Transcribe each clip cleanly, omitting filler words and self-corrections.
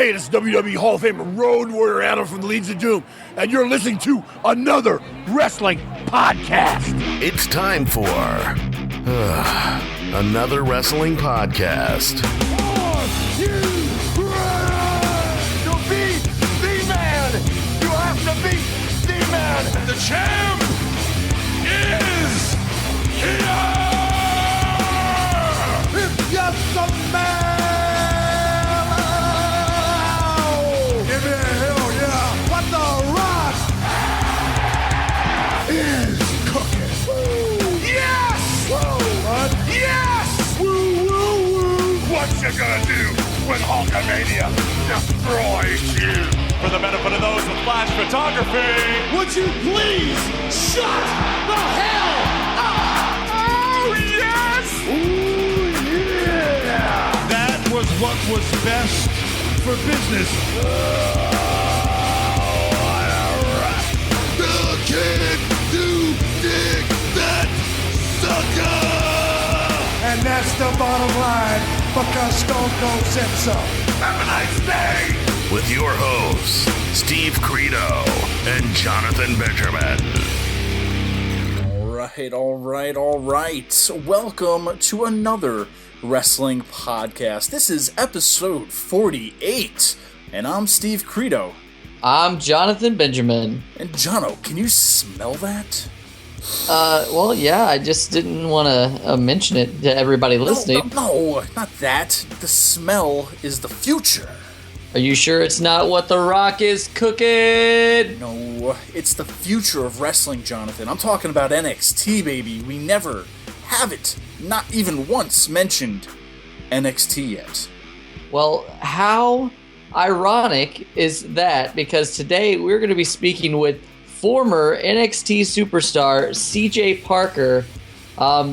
Hey, this is WWE Hall of Famer Road Warrior Adam from the Legion of Doom, and you're listening to another wrestling podcast. It's time for another wrestling podcast. Are you ready to beat the man? You have to beat the man. The champ is here. If you're the man. Give me a hell yeah. What the Rock is cooking. Woo. Yes! Woo. What? Yes! Woo, woo, woo. What you gonna do when Hulkamania destroys you? For the benefit of those with flash photography, Would you please shut the hell up? Oh, yes! Ooh, yeah! that was what was best for business. The kid to dig that sucker! And that's the bottom line, because Stone Cold said so. Have a nice day! With your hosts, Steve Credo and Jonathan Benjamin. All right. Welcome to another wrestling podcast. This is episode 48, and I'm Steve Credo. I'm Jonathan Benjamin. And Jono, can you smell that? Well, yeah, I just didn't want to mention it to everybody listening. No, not that. The smell is the future. Are you sure it's not what The Rock is cooking? No, it's the future of wrestling, Jonathan. I'm talking about NXT, baby. We never have it, not even once mentioned NXT yet. Well, how ironic is that? Because today we're going to be speaking with former NXT superstar CJ Parker.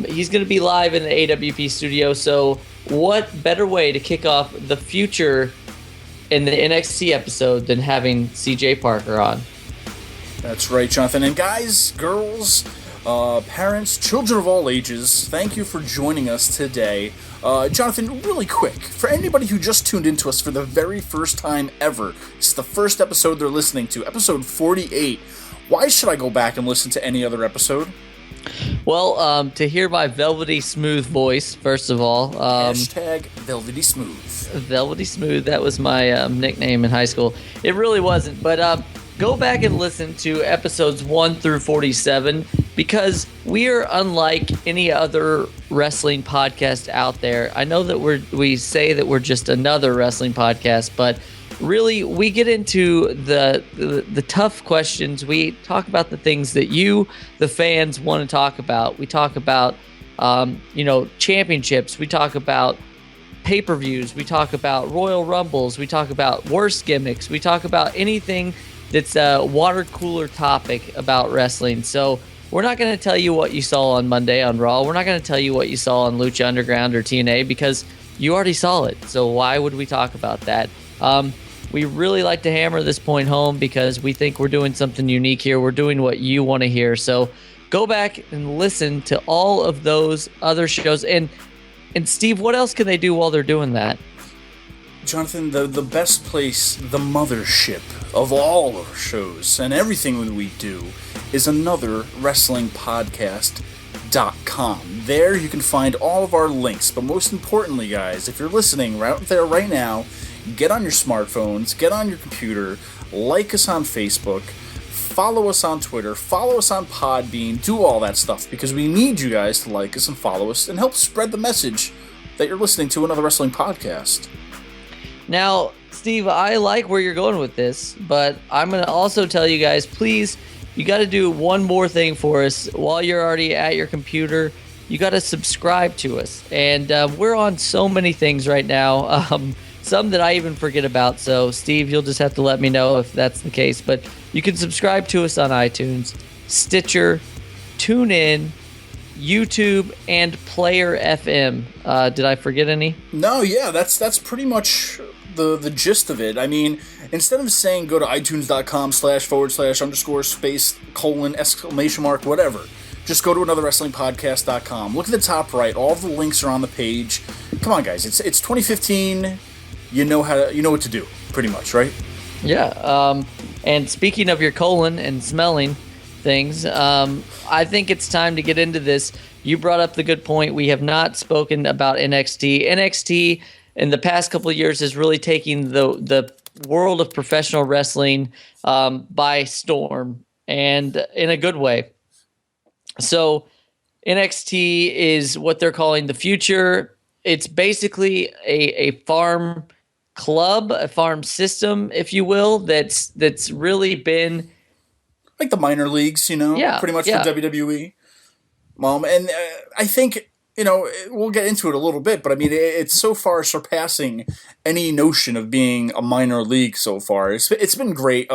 He's going to be live in the AWP studio, so what better way to kick off the future in the NXT episode than having CJ Parker on? That's right, Jonathan. And guys, girls, parents, children of all ages, thank you for joining us today. Jonathan, really quick, for anybody who just tuned into us for the very first time ever, it's the first episode they're listening to, episode 48. Why should I go back and listen to any other episode? Well, to hear my velvety smooth voice, first of all. Hashtag Velvety Smooth. Velvety Smooth, that was my nickname in high school. It really wasn't, but go back and listen to episodes 1 through 47, because we are unlike any other wrestling podcast out there. I know that we say that we're just another wrestling podcast, but really, we get into the tough questions. We talk about the things that you, the fans, want to talk about. We talk about, championships. We talk about pay-per-views. We talk about Royal Rumbles. We talk about worst gimmicks. We talk about anything that's a water cooler topic about wrestling. So we're not going to tell you what you saw on Monday on Raw. We're not going to tell you what you saw on Lucha Underground or TNA, because you already saw it. So why would we talk about that? We really like to hammer this point home because we think we're doing something unique here. We're doing what you want to hear. So go back and listen to all of those other shows. And Steve, what else can they do while they're doing that? Jonathan, the best place, the mothership of all our shows and everything that we do is another wrestling podcast.com. There you can find all of our links. But most importantly, guys, if you're listening right there right now, get on your smartphones, get on your computer, like us on Facebook, follow us on Twitter, follow us on Podbean, do all that stuff, because we need you guys to like us and follow us and help spread the message that you're listening to another wrestling podcast. Now, Steve, I like where you're going with this, but I'm going to also tell you guys, please, you got to do one more thing for us while you're already at your computer. You got to subscribe to us. And we're on so many things right now. Some that I even forget about. So, Steve, you'll just have to let me know if that's the case. But you can subscribe to us on iTunes, Stitcher, TuneIn, YouTube, and Player FM. Did I forget any? No, yeah, that's pretty much the gist of it. I mean, instead of saying go to itunes.com//space:\, whatever, just go to anotherwrestlingpodcast.com. Look at the top right. All of the links are on the page. Come on, guys. It's 2015. You know what to do. pretty much, right? Yeah. And speaking of your colon and smelling things, I think it's time to get into this. You brought up the good point. We have not spoken about NXT. NXT in the past couple of years is really taking the world of professional wrestling by storm, and in a good way. So NXT is what they're calling the future. It's basically a farm club, a farm system, if you will, that's really been like the minor leagues, pretty much for WWE. And I think, we'll get into it a little bit, but I mean, it's so far surpassing any notion of being a minor league so far. It's been great.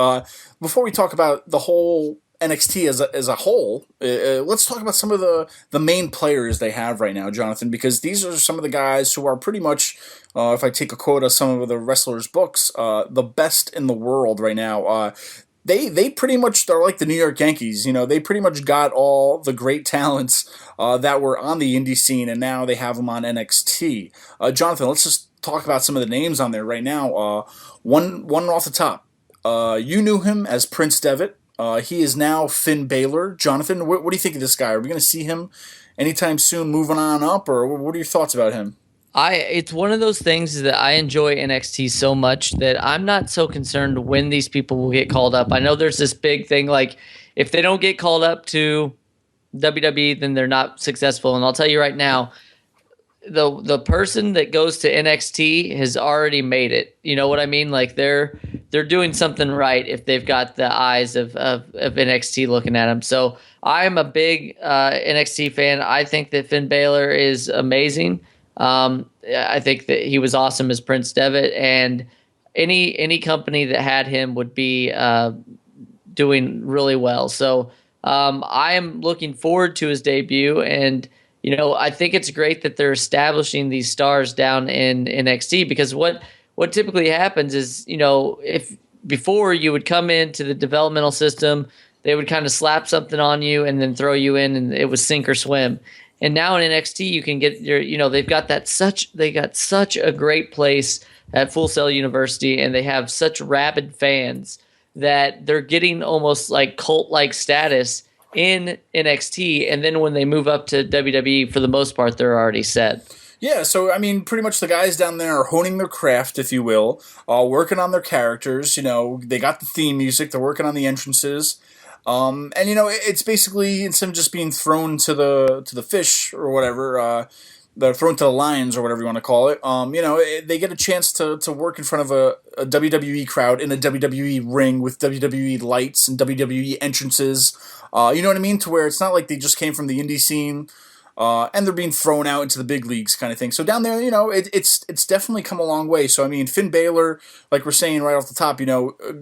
Before we talk about the whole NXT as a whole, let's talk about some of the main players they have right now, Jonathan, because these are some of the guys who are pretty much, if I take a quote of some of the wrestlers' books, the best in the world right now. They pretty much are like the New York Yankees. They pretty much got all the great talents that were on the indie scene, and now they have them on NXT. Jonathan, let's just talk about some of the names on there right now. One off the top. You knew him as Prince Devitt. He is now Finn Balor. Jonathan, what do you think of this guy? Are we going to see him anytime soon moving on up, or what are your thoughts about him? It's one of those things that I enjoy NXT so much that I'm not so concerned when these people will get called up. I know there's this big thing, like if they don't get called up to WWE, then they're not successful. And I'll tell you right now, the person that goes to NXT has already made it. You know what I mean? Like they're doing something right if they've got the eyes of NXT looking at them. So I'm a big NXT fan. I think that Finn Balor is amazing. I think that he was awesome as Prince Devitt, and any company that had him would be doing really well. So I am looking forward to his debut, and I think it's great that they're establishing these stars down in NXT, because what typically happens is, if before you would come into the developmental system, they would kind of slap something on you and then throw you in, and it was sink or swim. And now in NXT, you can get they got such a great place at Full Sail University, and they have such rabid fans that they're getting almost like cult-like status in NXT. And then when they move up to WWE, for the most part, they're already set. Yeah, so I mean, pretty much the guys down there are honing their craft, if you will, working on their characters. They got the theme music, they're working on the entrances. And it's basically, instead of just being thrown to the fish or whatever, they're thrown to the lions or whatever you want to call it. They get a chance to work in front of a WWE crowd in a WWE ring with WWE lights and WWE entrances. You know what I mean? To where it's not like they just came from the indie scene, and they're being thrown out into the big leagues kind of thing. So down there, it's definitely come a long way. So I mean, Finn Balor, like we're saying right off the top,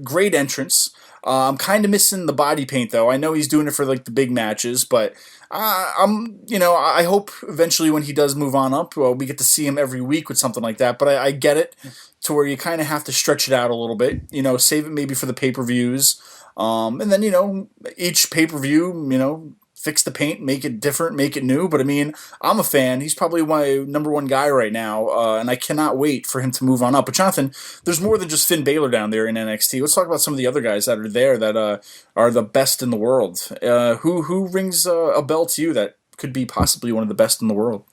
great entrance. I'm kind of missing the body paint, though. I know he's doing it for like the big matches, but I hope eventually when he does move on up, we get to see him every week with something like that. But I get it to where you kind of have to stretch it out a little bit, save it maybe for the pay-per-views, and then each pay-per-view, fix the paint, make it different, make it new. But I mean, I'm a fan. He's probably my number one guy right now, and I cannot wait for him to move on up. But Jonathan, there's more than just Finn Balor down there in NXT. Let's talk about some of the other guys that are there that are the best in the world. Who rings a bell to you that could be possibly one of the best in the world?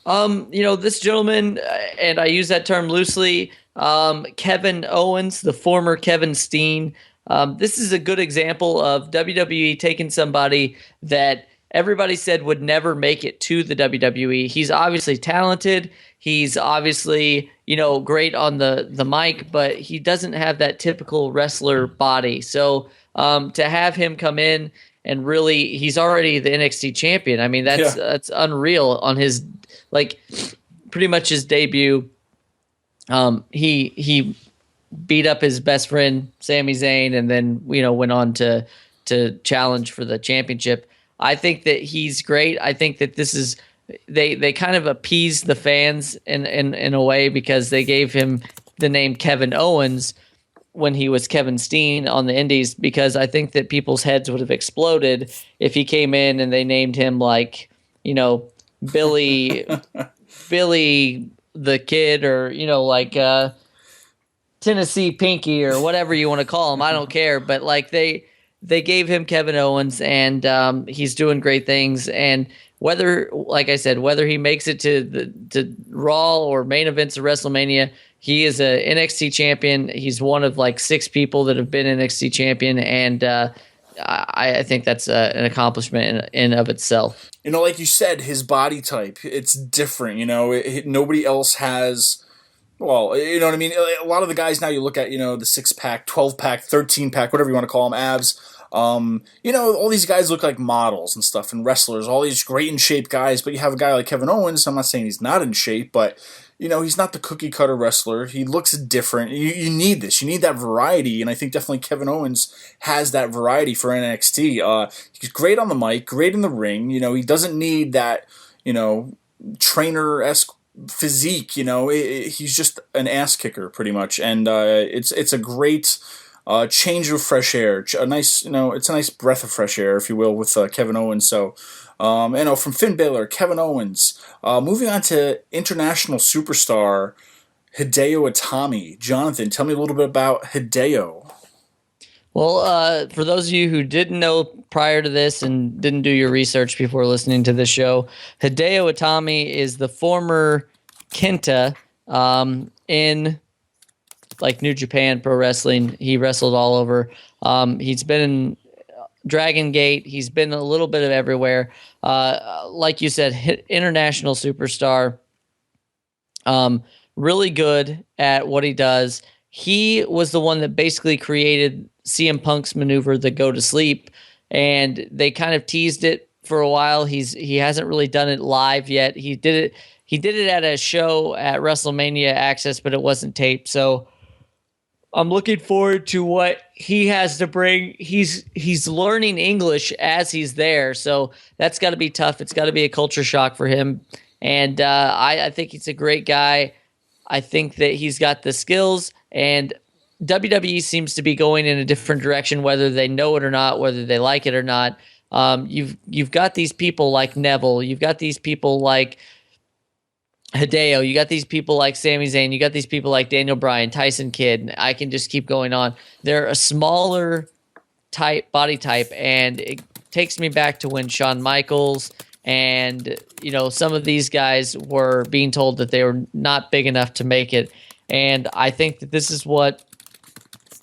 This gentleman, and I use that term loosely, Kevin Owens, the former Kevin Steen. This is a good example of WWE taking somebody that everybody said would never make it to the WWE. He's obviously talented. He's obviously, great on the mic, but he doesn't have that typical wrestler body. So to have him come in and really, he's already the NXT champion. I mean, that's unreal on his, pretty much his debut. He beat up his best friend Sami Zayn, and then went on to challenge for the championship. I think that he's great. I think that this is they kind of appeased the fans in a way, because they gave him the name Kevin Owens when he was Kevin Steen on the Indies, because I think that people's heads would have exploded if he came in and they named him Billy the Kid, or Tennessee Pinky or whatever you want to call him. I don't care. But like they gave him Kevin Owens, and he's doing great things. And whether, like I said, whether he makes it to Raw or main events of WrestleMania, he is a NXT champion. He's one of like 6 people that have been NXT champion, and I think that's an accomplishment in of itself. You know, like you said, his body type, it's different. You know, nobody else has. Well, you know what I mean? A lot of the guys now you look at, you know, the 6-pack, 12-pack, 13-pack, whatever you want to call them, abs. You know, all these guys look like models and stuff and wrestlers, all these great in shape guys, but you have a guy like Kevin Owens. I'm not saying he's not in shape, but, you know, he's not the cookie cutter wrestler. He looks different. You need this. You need that variety, and I think definitely Kevin Owens has that variety for NXT. He's great on the mic, great in the ring. You know, he doesn't need that, you know, trainer-esque physique. You know, he's just an ass kicker pretty much, and it's a great change of fresh air. A nice, you know, it's a nice breath of fresh air, if you will, with Kevin Owens. So, you know, from Finn Balor, Kevin Owens. Moving on to international superstar Hideo Itami. Jonathan, tell me a little bit about Hideo. Well, for those of you who didn't know prior to this and didn't do your research before listening to this show, Hideo Itami is the former Kenta in like New Japan Pro Wrestling. He wrestled all over. He's been in Dragon Gate. He's been a little bit of everywhere. Like you said, international superstar. Really good at what he does. He was the one that basically created CM Punk's maneuver, the go to sleep, and they kind of teased it for a while. He hasn't really done it live yet. He did it at a show at WrestleMania Access, but it wasn't taped. So I'm looking forward to what he has to bring. He's learning English as he's there, so that's got to be tough. It's got to be a culture shock for him, and I think he's a great guy. I think that he's got the skills, and WWE seems to be going in a different direction, whether they know it or not, whether they like it or not. You've got these people like Neville, you've got these people like Hideo, you got these people like Sami Zayn, you got these people like Daniel Bryan, Tyson Kidd. I can just keep going on. They're a smaller body type, and it takes me back to when Shawn Michaels and, you know, some of these guys were being told that they were not big enough to make it. And I think that this is what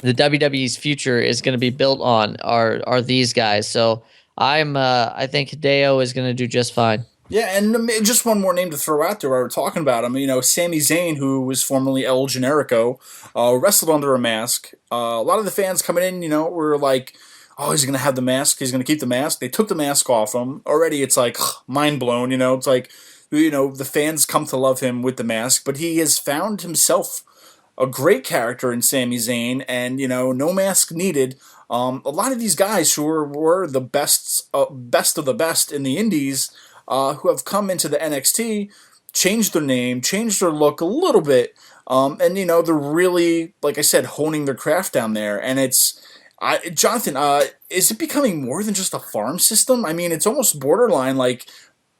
the WWE's future is going to be built on are these guys. So I think Hideo is going to do just fine. Yeah, and just one more name to throw out there while we're talking about him. You know, Sami Zayn, who was formerly El Generico, wrestled under a mask. A lot of the fans coming in, you know, were like, oh, he's going to have the mask. He's going to keep the mask. They took the mask off him. Already it's like mind blown, you know. It's like, you know, the fans come to love him with the mask. But he has found himself a great character in Sami Zayn, and, you know, no mask needed. A lot of these guys who were the best of the best in the indies, who have come into the NXT, changed their name, changed their look a little bit, and, you know, they're really, like I said, honing their craft down there. And it's, Jonathan, is it becoming more than just a farm system? I mean, it's almost borderline like,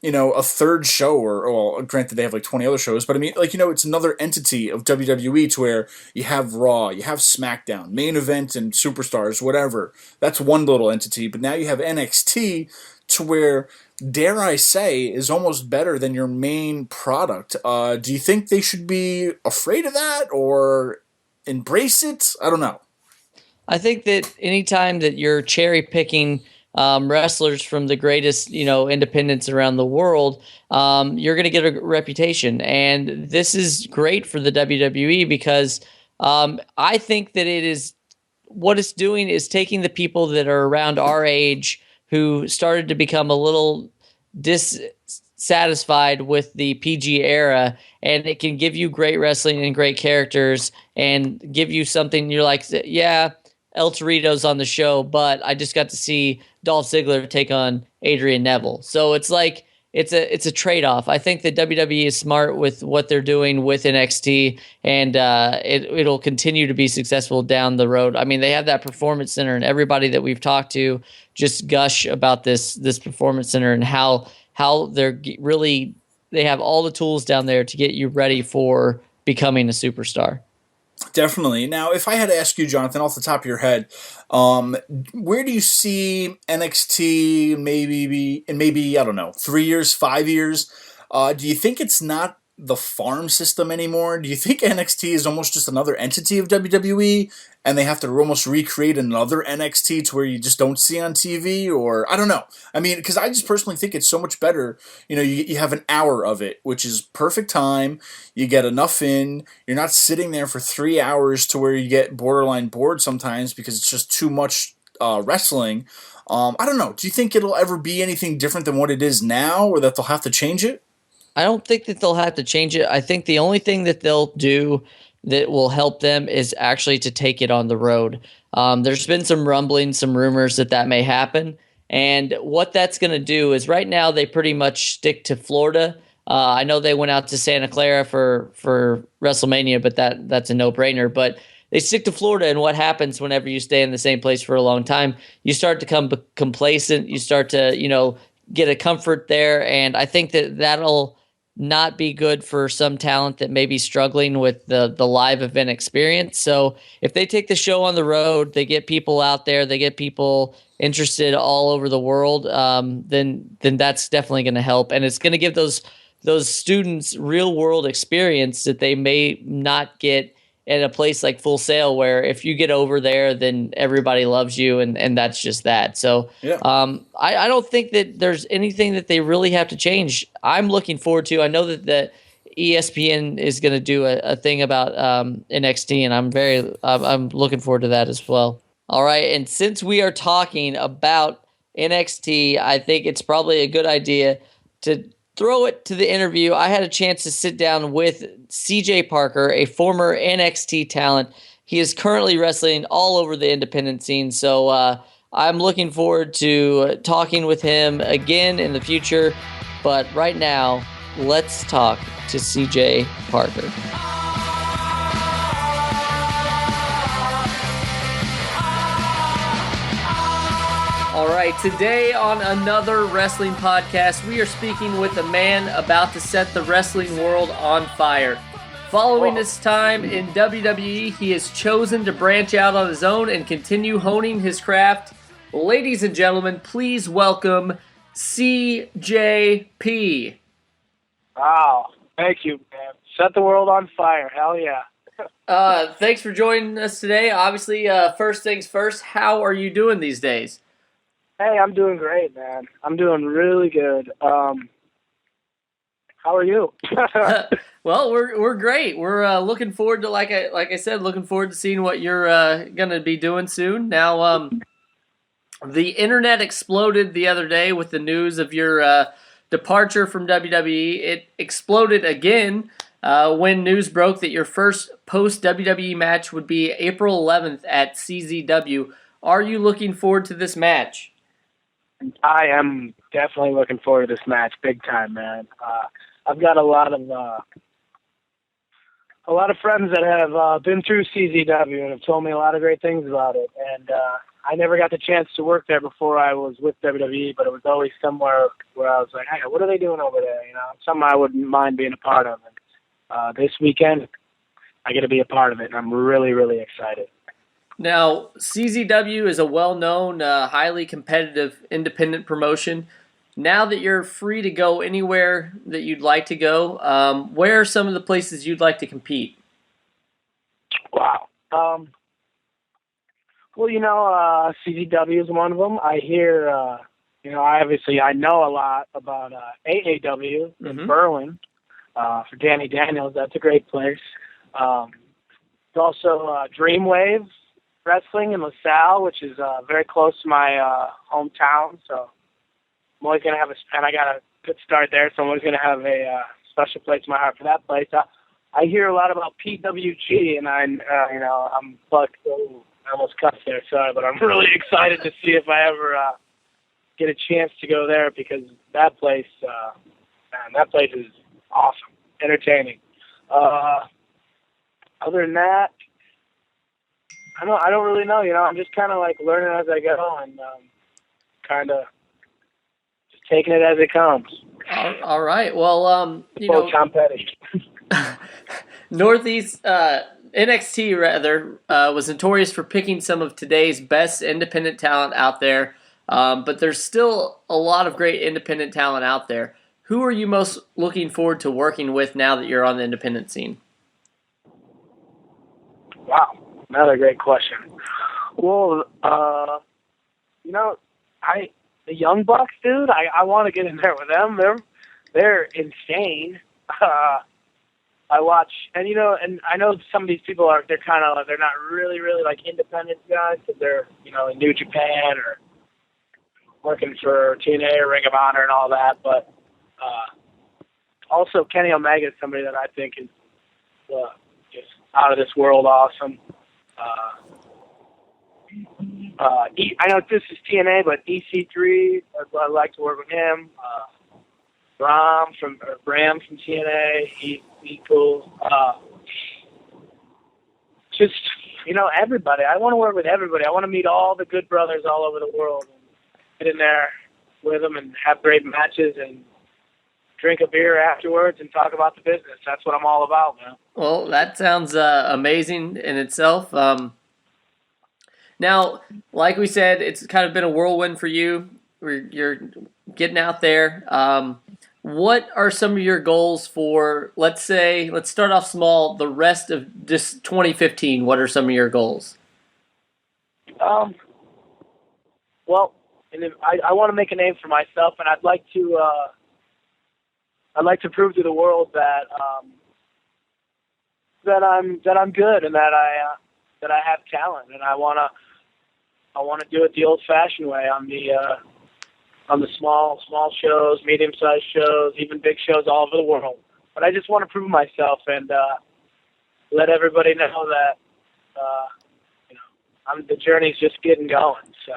you know, a third show, or, well, granted they have like 20 other shows, but I mean, like, you know, it's another entity of WWE to where you have Raw, you have SmackDown, main event and superstars, whatever. That's one little entity, but now you have NXT to where, dare I say, is almost better than your main product. Do you think they should be afraid of that or embrace it? I don't know. I think that anytime that you're cherry picking wrestlers from the greatest, you know, independents around the world, you're going to get a reputation. And this is great for the WWE because I think that it is what it's doing is taking the people that are around our age who started to become a little dissatisfied with the PG era, and it can give you great wrestling and great characters and give you something you're like, yeah, El Torito's on the show, but I just got to see Dolph Ziggler take on Adrian Neville. So it's like it's a trade-off. I think that WWE is smart with what they're doing with NXT, and it'll continue to be successful down the road. I mean, they have that performance center, and everybody that we've talked to just gush about this performance center and how they're really, they have all the tools down there to get you ready for becoming a superstar. Definitely. Now, if I had to ask you, Jonathan, off the top of your head, where do you see NXT maybe I don't know, 3 years, 5 years? Do you think it's not the farm system anymore? Do you think NXT is almost just another entity of WWE, and they have to almost recreate another NXT to where you just don't see on TV? Or I don't know. I mean, because I just personally think it's so much better. You have an hour of it, which is perfect time. You get enough in. You're not sitting there for 3 hours to where you get borderline bored sometimes because it's just too much wrestling. I don't know. Do you think it'll ever be anything different than what it is now, or that they'll have to change it? I don't think that they'll have to change it. I think the only thing that they'll do that will help them is actually to take it on the road. There's been some rumblings, some rumors that may happen. And what that's going to do is right now they pretty much stick to Florida. I know they went out to Santa Clara for WrestleMania, but that's a no-brainer. But they stick to Florida, and what happens whenever you stay in the same place for a long time? You start to become complacent. You start to, get a comfort there. And I think that'll not be good for some talent that may be struggling with the live event experience. So if they take the show on the road, they get people out there, they get people interested all over the world, then that's definitely going to help. And it's going to give those students real world experience that they may not get at a place like Full Sail, where if you get over there, then everybody loves you, and that's just that. So yeah. I don't think that there's anything that they really have to change. I'm looking forward to. I know that the ESPN is going to do a thing about NXT, and I'm looking forward to that as well. All right, and since we are talking about NXT, I think it's probably a good idea to throw it to the interview. I had a chance to sit down with CJ Parker, a former NXT talent. He is currently wrestling all over the independent scene, so I'm looking forward to talking with him again in the future. But right now, let's talk to CJ Parker. All right, today on another wrestling podcast, we are speaking with a man about to set the wrestling world on fire. Following his time in WWE, he has chosen to branch out on his own and continue honing his craft. Ladies and gentlemen, please welcome CJP. Wow, thank you, man. Set the world on fire, hell yeah. Thanks for joining us today. Obviously, first things first, how are you doing these days? Hey, I'm doing great, man. I'm doing really good. How are you? Well, we're great. We're looking forward to, like I said, looking forward to seeing what you're gonna be doing soon. Now, the internet exploded the other day with the news of your departure from WWE. It exploded again when news broke that your first post WWE match would be April 11th at CZW. Are you looking forward to this match? I am definitely looking forward to this match, big time, man. I've got a lot of friends that have been through CZW and have told me a lot of great things about it. And I never got the chance to work there before I was with WWE, but it was always somewhere where I was like, hey, what are they doing over there? Something I wouldn't mind being a part of. And this weekend, I get to be a part of it, and I'm really, really excited. Now, CZW is a well-known, highly competitive independent promotion. Now that you're free to go anywhere that you'd like to go, where are some of the places you'd like to compete? Wow. Well, CZW is one of them. I hear, I know a lot about AAW in Berlin for Danny Daniels. That's a great place. There's also Dreamwave Wrestling in LaSalle, which is very close to my hometown. So I'm always going to have and I got a good start there, so I'm always going to have a special place in my heart for that place. I hear a lot about PWG, and I'm fucked. Oh, I almost cussed there, sorry, but I'm really excited to see if I ever get a chance to go there, because that place is awesome, entertaining. Other than that, I don't really know. I'm just kind of like learning as I go, and kind of just taking it as it comes. All right. Well, Tom Petty. Northeast NXT rather was notorious for picking some of today's best independent talent out there, but there's still a lot of great independent talent out there. Who are you most looking forward to working with now that you're on the independent scene? Wow, another great question. Well, the Young Bucks, dude, I want to get in there with them. They're insane. I watch, and I know some of these people they're not really like independent guys, because they're, in New Japan or working for TNA or Ring of Honor and all that, but also Kenny Omega is somebody that I think is just out of this world awesome. I know this is TNA, but EC3, I'd like to work with him. Bram from TNA, he's cool. Just, everybody. I want to work with everybody. I want to meet all the good brothers all over the world and get in there with them and have great matches and drink a beer afterwards and talk about the business. That's what I'm all about, man. Well, that sounds amazing in itself. Now, like we said, it's kind of been a whirlwind for you. You're getting out there. What are some of your goals for, let's start off small, the rest of just 2015? What are some of your goals? Well, I want to make a name for myself, and I'd like to prove to the world that I'm good and that I have talent, and I want to do it the old-fashioned way on the small shows, medium-sized shows, even big shows all over the world. But I just want to prove myself and let everybody know that the journey's just getting going. So.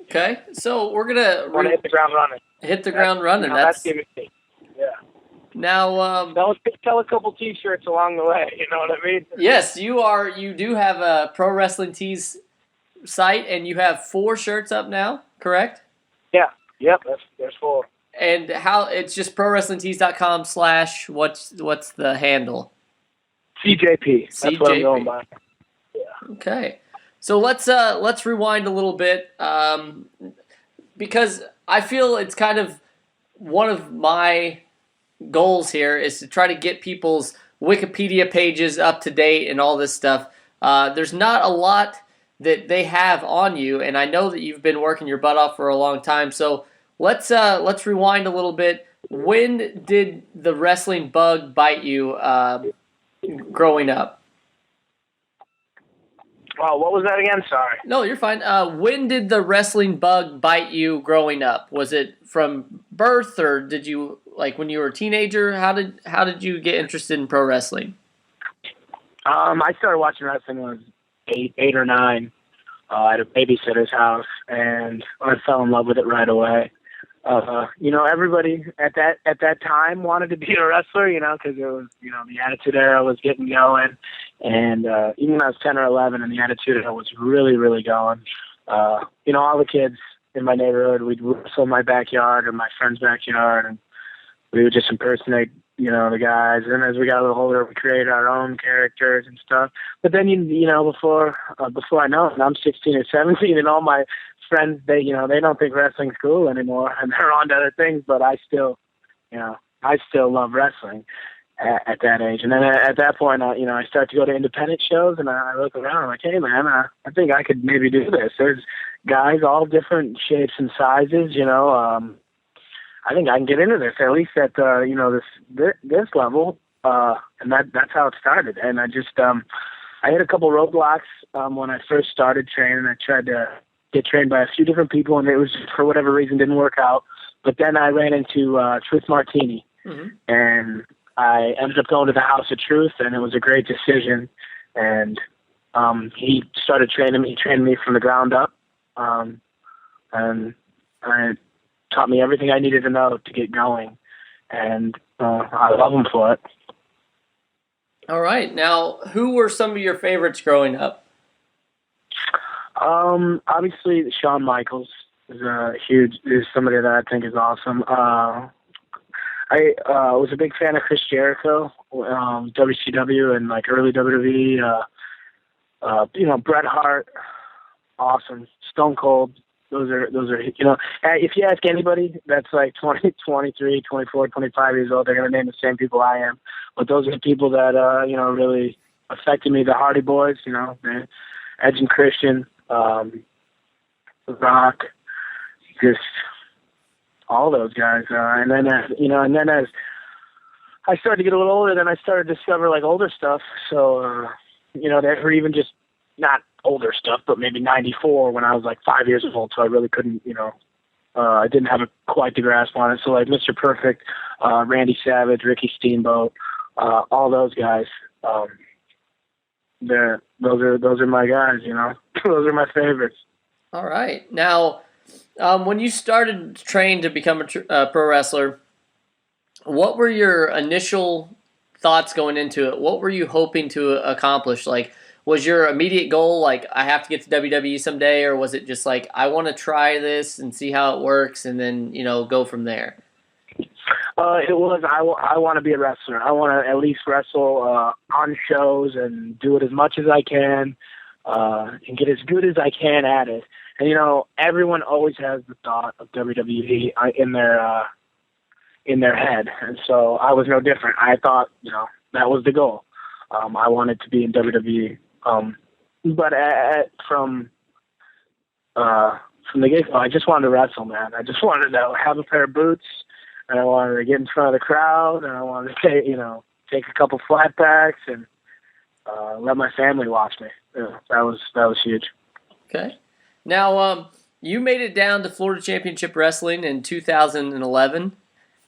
Okay, so we're gonna hit the ground running. Hit the ground running. That's giving me. Yeah. Now, sell a couple T-shirts along the way. You know what I mean? Yes, you do have a Pro Wrestling Tees site, and you have 4 shirts up now, correct? Yeah. Yep. There's 4. And how it's just prowrestlingtees.com / what's the handle? CJP. That's what I'm going by. Yeah. Okay. So let's rewind a little bit, because I feel it's kind of one of my goals here is to try to get people's Wikipedia pages up to date and all this stuff. There's not a lot that they have on you, and I know that you've been working your butt off for a long time. So let's rewind a little bit. When did the wrestling bug bite you growing up? Oh, what was that again? Sorry. No, you're fine. When did the wrestling bug bite you growing up? Was it from birth, or did you when you were a teenager? How did you get interested in pro wrestling? I started watching wrestling when I was 8 or 9 at a babysitter's house, and I fell in love with it right away. Everybody at that time wanted to be a wrestler, because it was, the Attitude Era was getting going, and even when I was 10 or 11, and the Attitude Era was really, really going. All the kids in my neighborhood, we'd wrestle in my backyard or my friend's backyard, and we would just impersonate, the guys. And as we got a little older, we created our own characters and stuff. But then, before I know it, I'm 16 or 17, and all my friends, they don't think wrestling's cool anymore, and they're on to other things. But I still love wrestling at that age. And then at that point, I start to go to independent shows, and I look around. I'm like, hey man, I think I could maybe do this. There's guys all different shapes and sizes. I think I can get into this, at least at this level. And that's how it started. And I just I hit a couple roadblocks when I first started training. I tried to get trained by a few different people, and it was, for whatever reason, didn't work out. But then I ran into Truth Martini, and I ended up going to the House of Truth, and it was a great decision. And he started training me. He trained me from the ground up, and taught me everything I needed to know to get going. And I love him for it. All right. Now, who were some of your favorites growing up? Obviously, Shawn Michaels is somebody that I think is awesome. I was a big fan of Chris Jericho, WCW and like early WWE. Bret Hart, awesome. Stone Cold. Those are if you ask anybody that's like 20, 23, 24, 25 years old, they're going to name the same people I am. But those are the people that, really affected me. The Hardy Boys, Edge and Christian, The Rock, just all those guys. And then as I started to get a little older, then I started to discover like older stuff. So, or even just not older stuff, but maybe 94 when I was like 5 years old. So I really couldn't, I didn't have quite the grasp on it. So like Mr. Perfect, Randy Savage, Ricky Steamboat, all those guys. Those are my guys, those are my favorites. All right. Now, when you started to train to become a pro wrestler, what were your initial thoughts going into it? What were you hoping to accomplish? Like, was your immediate goal, like, I have to get to WWE someday, or was it just like, I want to try this and see how it works and then, go from there? It was, I want to be a wrestler. I want to at least wrestle on shows and do it as much as I can and get as good as I can at it. And, everyone always has the thought of WWE in their head. And so I was no different. I thought, that was the goal. I wanted to be in WWE. But from the get-go, I just wanted to wrestle, man. I just wanted to have a pair of boots, and I wanted to get in front of the crowd, and I wanted to take a couple flat packs and let my family watch me. That was huge. Okay. Now, you made it down to Florida Championship Wrestling in 2011,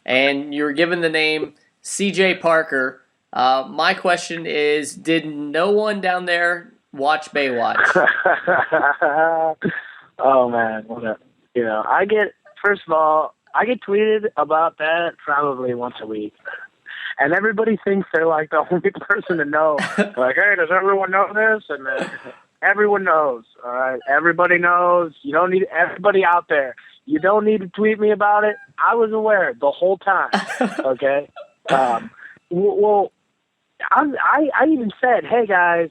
and you were given the name CJ Parker. My question is, did no one down there watch Baywatch? Oh man, first of all, I get tweeted about that probably once a week. And everybody thinks they're like the only person to know. Like, hey, does everyone know this? And everyone knows, all right? Everybody knows. You don't need everybody out there. You don't need to tweet me about it. I was aware the whole time, okay? Well, I even said, hey, guys,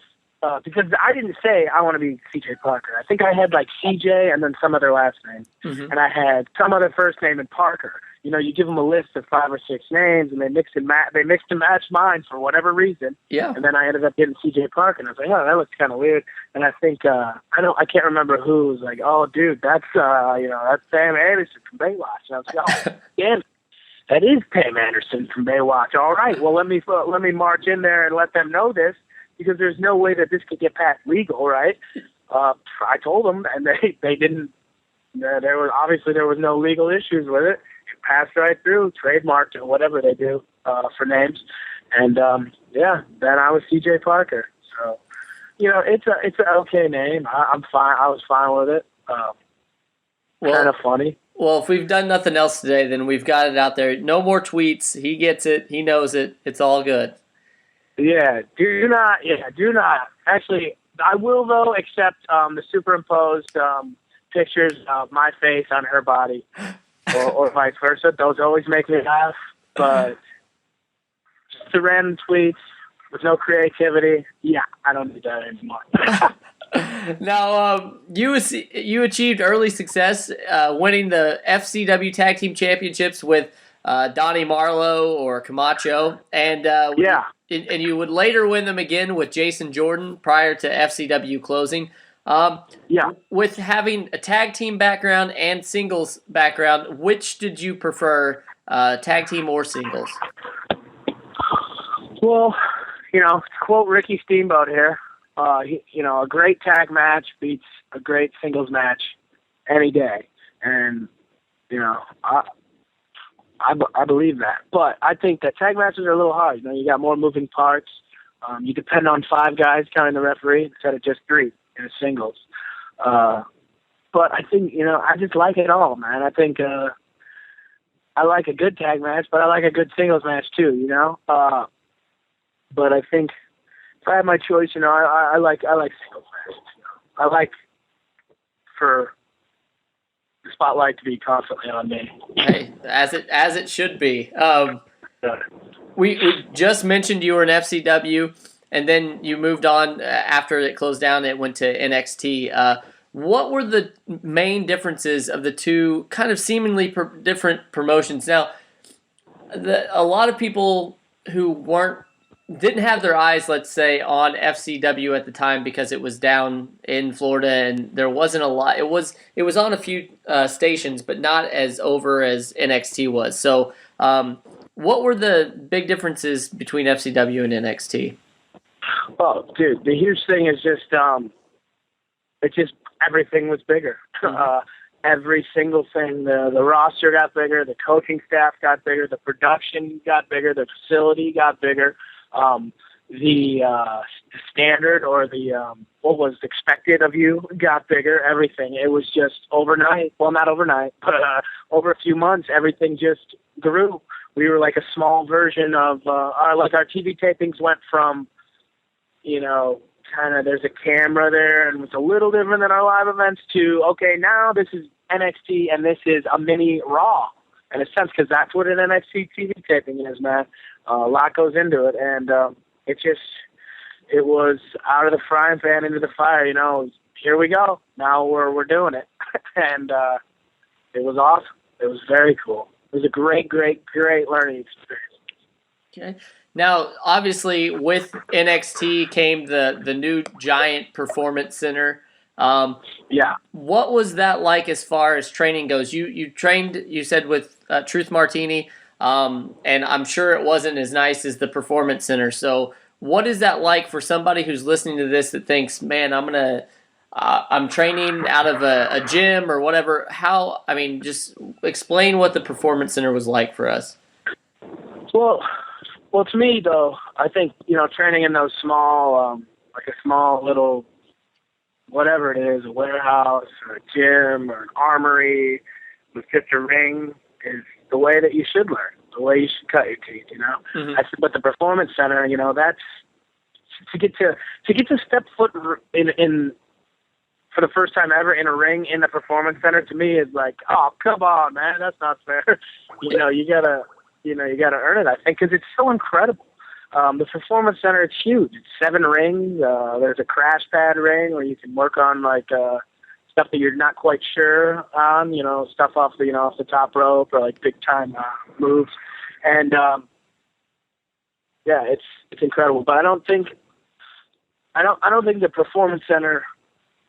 because I didn't say I want to be CJ Parker. I think I had like CJ and then some other last name. Mm-hmm. And I had some other first name in Parker. You give them a list of 5 or 6 names, and they mixed and matched mine for whatever reason. Yeah. And then I ended up getting CJ Parker, and I was like, oh, that looks kind of weird. And I think I can't remember who was like, oh, dude, that's that's Sam Anderson from Baywatch. And I was like, oh, damn. That is Pam Anderson from Baywatch. All right, well, let me march in there and let them know this, because there's no way that this could get past legal, right? I told them, and they didn't. There was no legal issues with it. It passed right through, trademarked or whatever they do for names, and then I was CJ Parker. So it's an okay name. I'm fine. I was fine with it. Kind of funny. Well, if we've done nothing else today, then we've got it out there. No more tweets. He gets it. He knows it. It's all good. Yeah, do not. Actually, I will, though, accept the superimposed pictures of my face on her body or vice versa. Those always make me laugh. But just the random tweets with no creativity, I don't need that anymore. Now, you achieved early success winning the FCW Tag Team Championships with Donnie Marlowe or Camacho, and and you would later win them again with Jason Jordan prior to FCW closing. With having a tag team background and singles background, which did you prefer, tag team or singles? Well, to quote Ricky Steamboat here, a great tag match beats a great singles match any day. And, I believe that. But I think that tag matches are a little hard. You got more moving parts. You depend on 5 guys counting the referee instead of just 3 in a singles. But I think, I just like it all, man. I think I like a good tag match, but I like a good singles match too, But I think if I had my choice, I like singles matches. I like for the spotlight to be constantly on me. Hey, as it should be. We just mentioned you were in FCW, and then you moved on after it closed down. It went to NXT. What were the main differences of the two kind of seemingly different promotions? Now, a lot of people who didn't have their eyes, let's say, on FCW at the time because it was down in Florida and there wasn't a lot. It was on a few stations, but not as over as NXT was. So, what were the big differences between FCW and NXT? Oh, dude, the huge thing is just everything was bigger. Every single thing, the roster got bigger, the coaching staff got bigger, the production got bigger, the facility got bigger, the standard or the what was expected of you got bigger. Everything. It was just overnight. Well, not overnight, but over a few months, everything just grew. We were like a small version of our TV tapings went from, kind of there's a camera there and it's a little different than our live events to, okay, now this is NXT and this is a mini Raw in a sense, because that's what an NXT TV taping is, man. A lot goes into it, and it was out of the frying pan into the fire, here we go. Now we're doing it. And it was awesome. It was very cool. It was a great, great, great learning experience. Okay. Now, obviously, with NXT came the new giant performance center. Yeah. What was that like as far as training goes? You trained, you said, with Truth Martini, and I'm sure it wasn't as nice as the performance center. So what is that like for somebody who's listening to this that thinks, man, I'm training out of a gym or whatever? Just explain what the performance center was like for us. Well, to me, though, I think, training in those small, like a small little, whatever it is, a warehouse or a gym or an armory with just a ring is the way that you should learn, the way you should cut your teeth, Mm-hmm. I said, but the performance center, that's to get to step foot in for the first time ever in a ring in the performance center, to me is like, oh, come on, man, that's not fair. You gotta earn it, I think, because it's so incredible. The Performance Center, it's huge. It's 7 rings. There's a crash pad ring where you can work on stuff that you're not quite sure on, stuff off the top rope or big time moves. And it's incredible. But I don't think the Performance Center.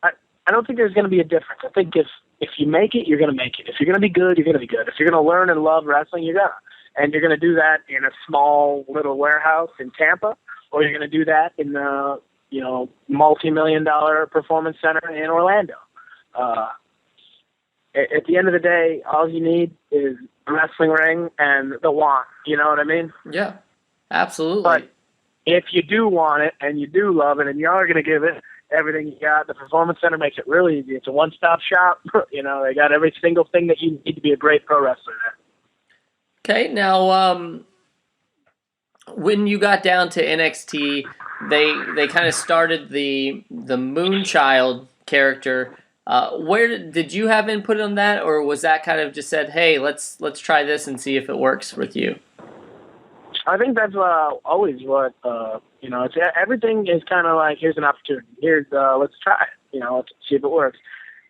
I don't think there's going to be a difference. I think if you make it, you're going to make it. If you're going to be good, you're going to be good. If you're going to learn and love wrestling, you're gonna. And you're going to do that in a small little warehouse in Tampa, or you're going to do that in the, multi-million-dollar performance center in Orlando. At the end of the day, all you need is a wrestling ring and the want. You know what I mean? Yeah, absolutely. But if you do want it and you do love it and you are going to give it everything you got, the Performance Center makes it really easy. It's a one-stop shop. They got every single thing that you need to be a great pro wrestler there. Okay, now when you got down to NXT, they kind of started the Moonchild character. Where did you have input on that, or was that kind of just said, hey, let's try this and see if it works with you? I think that's always what it's everything is kind of like, here's an opportunity. Here's let's try it. Let's see if it works.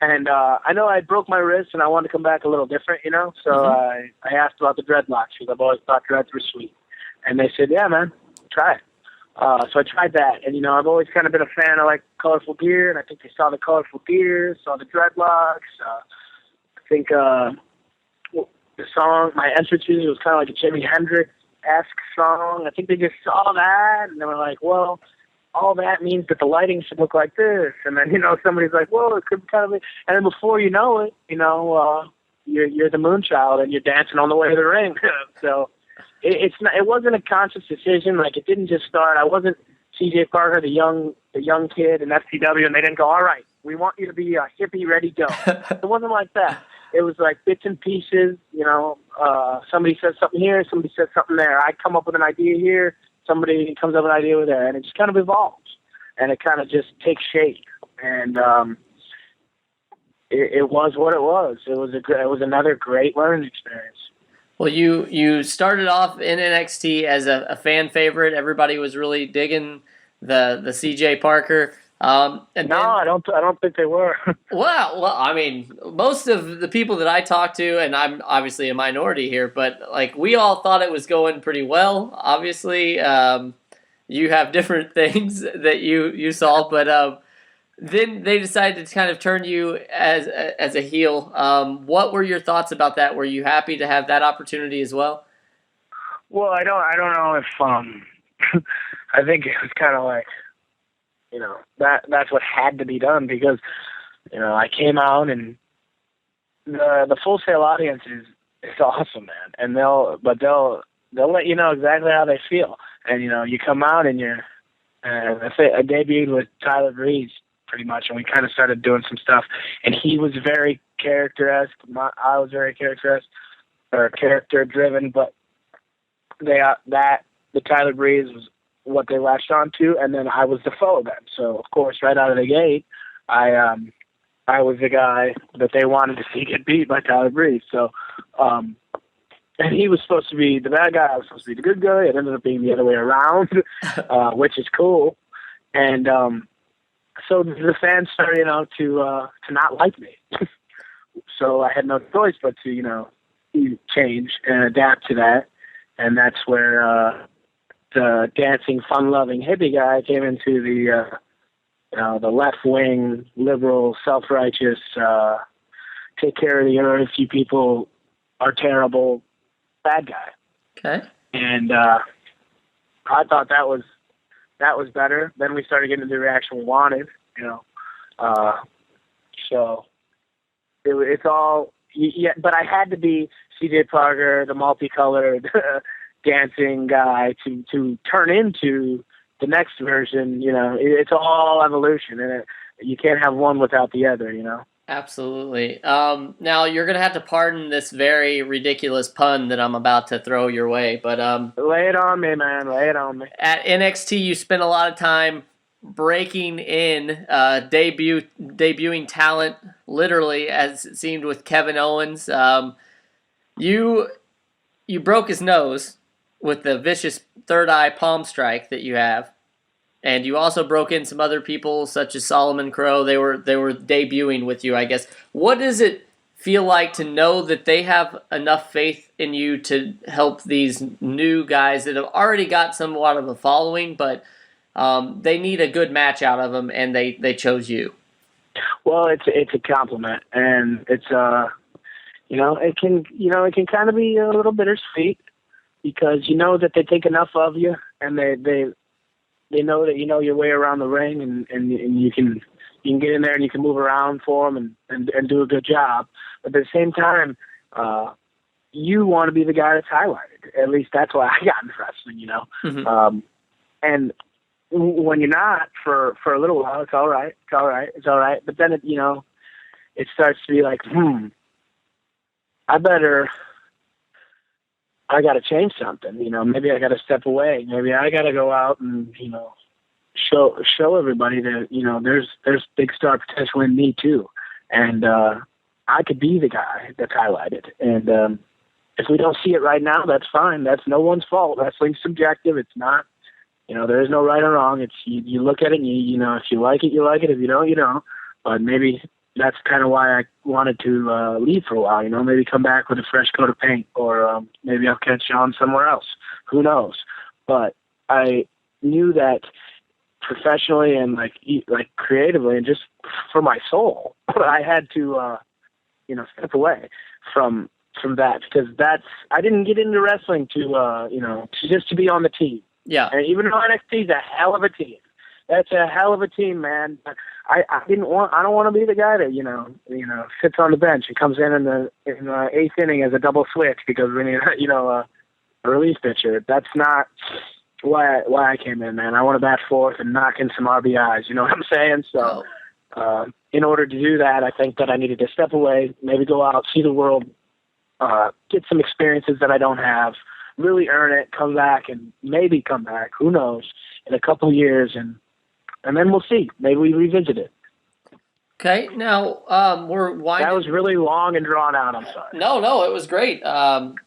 And I know I broke my wrist and I wanted to come back a little different, so I asked about the dreadlocks because I've always thought dreads were sweet. And they said, yeah, man, try it. So I tried that. And, I've always kind of been a fan of colorful gear, and I think they saw the colorful gear, saw the dreadlocks. I think the song, my entrance music was kind of like a Jimi Hendrix-esque song. I think they just saw that and they were like, well, all that means that the lighting should look like this. And then, somebody's like, well, it could kind of be. And then before you know it, you're the Moonchild and you're dancing on the way to the ring. So it wasn't a conscious decision. It didn't just start. I wasn't CJ Parker, the young kid in FCW, and they didn't go, all right, we want you to be a hippie ready to go. It wasn't like that. It was bits and pieces, somebody says something here, somebody says something there. I come up with an idea here, somebody comes up with an idea over there, and it just kind of evolves, and it kind of just takes shape. And it was what it was. It was another great learning experience. Well, you started off in NXT as a fan favorite. Everybody was really digging the CJ Parker. And no, I don't think they were. well, I mean, most of the people that I talked to, and I'm obviously a minority here, but like we all thought it was going pretty well. Obviously, you have different things that you saw, but then they decided to kind of turn you as a heel. What were your thoughts about that? Were you happy to have that opportunity as well? Well, I don't know if I think it was kind of like, that's what had to be done because, I came out and the Full Sail audience is awesome, man. And they'll let you know exactly how they feel. And, you come out and I debuted with Tyler Breeze pretty much, and we kind of started doing some stuff. And he was very character-esque. I was very character-driven, but the Tyler Breeze was what they latched onto, and then I was the foe then. So, of course, right out of the gate, I was the guy that they wanted to see get beat by Tyler Breeze. So, and he was supposed to be the bad guy. I was supposed to be the good guy. It ended up being the other way around, which is cool. And so the fans started, to not like me. So I had no choice but to, change and adapt to that. And that's where the dancing, fun-loving hippie guy came into the left-wing, liberal, self-righteous, take care of the earth, you people are terrible, bad guy. Okay. And I thought that was better. Then we started getting the reaction we wanted, so it's all, yeah, but I had to be CJ Parker, the multicolored dancing guy to turn into the next version. It's all evolution, and you can't have one without the other. Absolutely. Now you're gonna have to pardon this very ridiculous pun that I'm about to throw your way, but lay it on me, man. Lay it on me. At NXT, you spent a lot of time breaking in, debuting talent, literally, as it seemed with Kevin Owens. You broke his nose with the vicious third eye palm strike that you have. And you also broke in some other people, such as Solomon Crow. They were debuting with you, I guess. What does it feel like to know that they have enough faith in you to help these new guys that have already got somewhat of a following, but they need a good match out of them, and they chose you? Well, it's a compliment, and it's it can kind of be a little bittersweet because you know that they think enough of you, and they know that you know your way around the ring, and you can get in there and you can move around for them and do a good job. But at the same time, you want to be the guy that's highlighted. At least that's why I got into wrestling, Mm-hmm. And when you're not for a little while, it's all right. But then it starts to be like, I got to change something, maybe I got to step away. Maybe I got to go out and, show everybody that, there's big star potential in me too. And, I could be the guy that's highlighted. And, if we don't see it right now, that's fine. That's no one's fault. Wrestling's subjective. It's not, there is no right or wrong. It's, you look at it and if you like it, you like it. If you don't, you don't. But maybe that's kind of why I wanted to leave for a while, maybe come back with a fresh coat of paint, or maybe I'll catch on somewhere else. Who knows? But I knew that professionally and like creatively and just for my soul, I had to, step away from that, because I didn't get into wrestling to just to be on the team. Yeah. And even though NXT is a hell of a team, that's a hell of a team, man. I don't want to be the guy that sits on the bench and comes in the eighth inning as a double switch because we need a relief pitcher. That's not why I came in, man. I want to bat fourth and knock in some RBIs. You know what I'm saying? So in order to do that, I think that I needed to step away, maybe go out, see the world, get some experiences that I don't have, really earn it, come back, and maybe come back. Who knows? In a couple of years, and then we'll see. Maybe we revisit it. Okay, now we're winding. That was really long and drawn out. I'm sorry. No, it was great.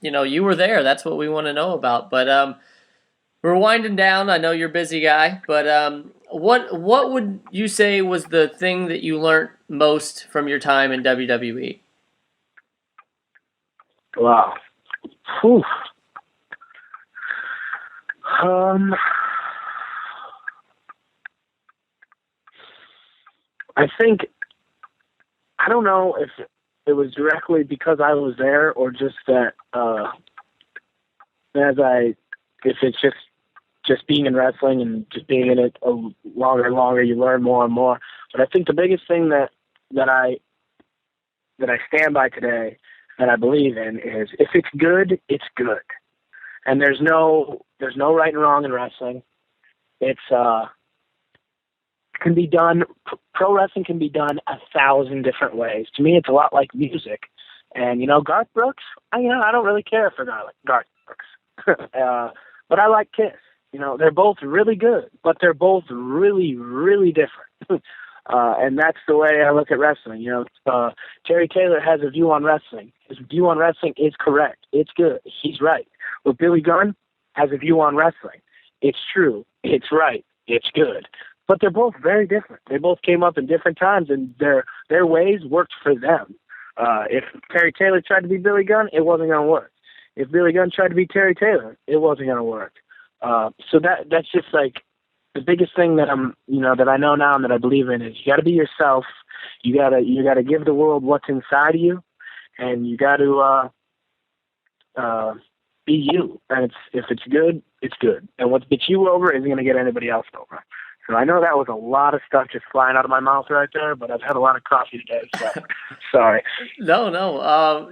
You were there. That's what we want to know about. But we're winding down. I know you're a busy guy, but what would you say was the thing that you learned most from your time in WWE? Wow. Whew. I don't know if it was directly because I was there or just that if it's just being in wrestling and just being in it longer and longer, you learn more and more. But I think the biggest thing that I stand by today, that I believe in, is if it's good, it's good. And there's no right and wrong in wrestling. It's can be done. Pro wrestling can be done 1,000 different ways. To me, it's a lot like music. And Garth Brooks. I don't really care for Garth Brooks, but I like Kiss. They're both really good, but they're both really, really different. And that's the way I look at wrestling. Terry Taylor has a view on wrestling. His view on wrestling is correct. It's good. He's right. But Billy Gunn has a view on wrestling. It's true. It's right. It's good. But they're both very different. They both came up in different times, and their ways worked for them. If Terry Taylor tried to be Billy Gunn, it wasn't going to work. If Billy Gunn tried to be Terry Taylor, it wasn't going to work. So that's just like the biggest thing that that I know now and that I believe in is you got to be yourself. You gotta give the world what's inside of you, and you got to be you. And if it's good, it's good. And what gets you over isn't going to get anybody else over. So I know that was a lot of stuff just flying out of my mouth right there, but I've had a lot of coffee today, so sorry. No.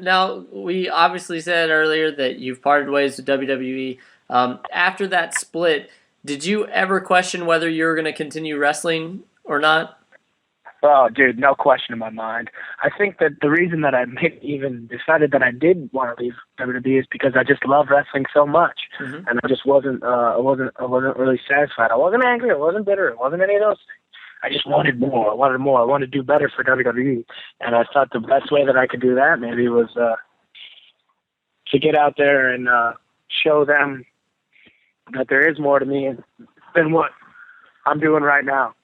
Now, we obviously said earlier that you've parted ways with WWE. After that split, did you ever question whether you were going to continue wrestling or not? Oh, dude, no question in my mind. I think that the reason that I even decided that I did want to leave WWE is because I just love wrestling so much, and I just wasn't really satisfied. I wasn't angry. I wasn't bitter. It wasn't any of those things. I just wanted more. I wanted more. I wanted to do better for WWE, and I thought the best way that I could do that maybe was to get out there and show them that there is more to me than what I'm doing right now.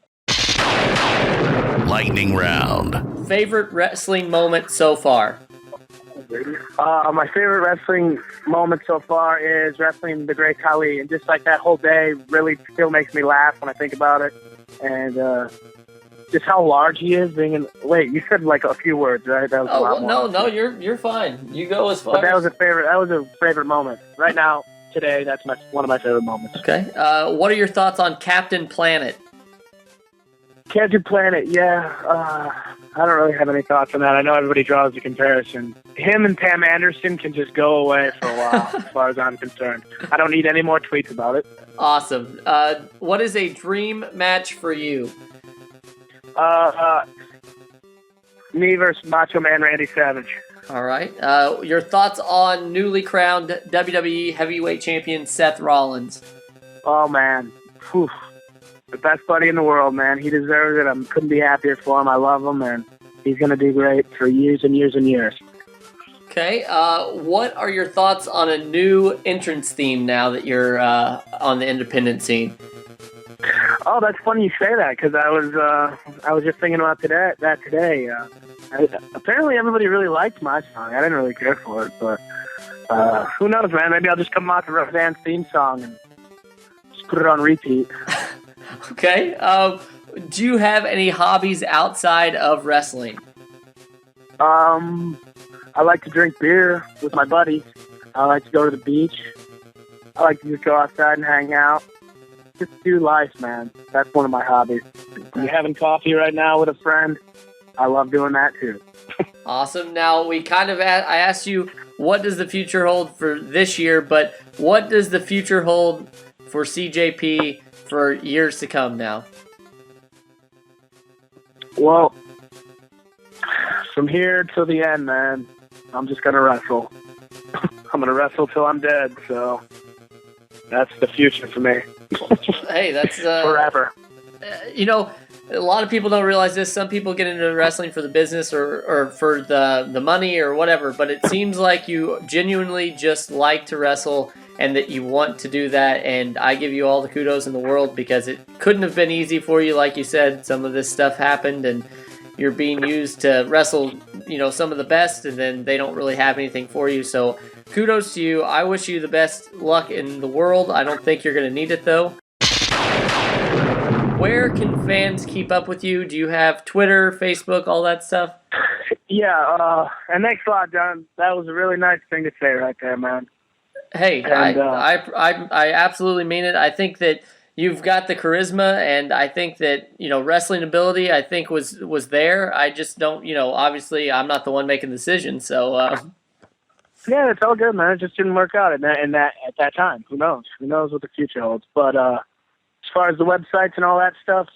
Lightning round. Favorite wrestling moment so far? My favorite wrestling moment so far is wrestling the Great Khali, and just like that whole day really still makes me laugh when I think about it, and just how large he is. Wait, you said like a few words, right? That was a lot more. No, you're fine. You go as far. But that was a favorite moment. Right now, today, that's one of my favorite moments. Okay. What are your thoughts on Captain Planet? Captain Planet, yeah. I don't really have any thoughts on that. I know everybody draws the comparison. Him and Pam Anderson can just go away for a while, as far as I'm concerned. I don't need any more tweets about it. Awesome. What is a dream match for you? Me versus Macho Man Randy Savage. All right. Your thoughts on newly crowned WWE Heavyweight Champion Seth Rollins? Oh, man. Whew. The best buddy in the world, man. He deserves it. I couldn't be happier for him. I love him, and he's going to do great for years and years and years. Okay. What are your thoughts on a new entrance theme now that you're on the independent scene? Oh, that's funny you say that, because I was just thinking about that today. Apparently everybody really liked my song. I didn't really care for it, but who knows, man? Maybe I'll just come out to Roseanne's theme song and just put it on repeat. Okay. Do you have any hobbies outside of wrestling? I like to drink beer with my buddies. I like to go to the beach. I like to just go outside and hang out. Just do life, man. That's one of my hobbies. I'm having coffee right now with a friend. I love doing that too. Awesome. Now, I asked you, what does the future hold for this year, but what does the future hold for CJP for years to come now? Well, from here till the end, man, I'm just going to wrestle. I'm going to wrestle till I'm dead, so that's the future for me. Hey, that's... forever. a lot of people don't realize this. Some people get into wrestling for the business or for the money or whatever, but it seems like you genuinely just like to wrestle and that you want to do that. And I give you all the kudos in the world because it couldn't have been easy for you. Like you said, some of this stuff happened and you're being used to wrestle, some of the best, and then they don't really have anything for you. So kudos to you. I wish you the best luck in the world. I don't think you're going to need it, though. Where can fans keep up with you? Do you have Twitter, Facebook, all that stuff? Yeah, and thanks a lot, John. That was a really nice thing to say right there, man. Hey, And, I absolutely mean it. I think that you've got the charisma, and I think that, wrestling ability, I think was there. I just don't, obviously I'm not the one making the decision, so. Yeah, it's all good, man. It just didn't work out at that time. Who knows? Who knows what the future holds? But as far as the websites and all that stuff,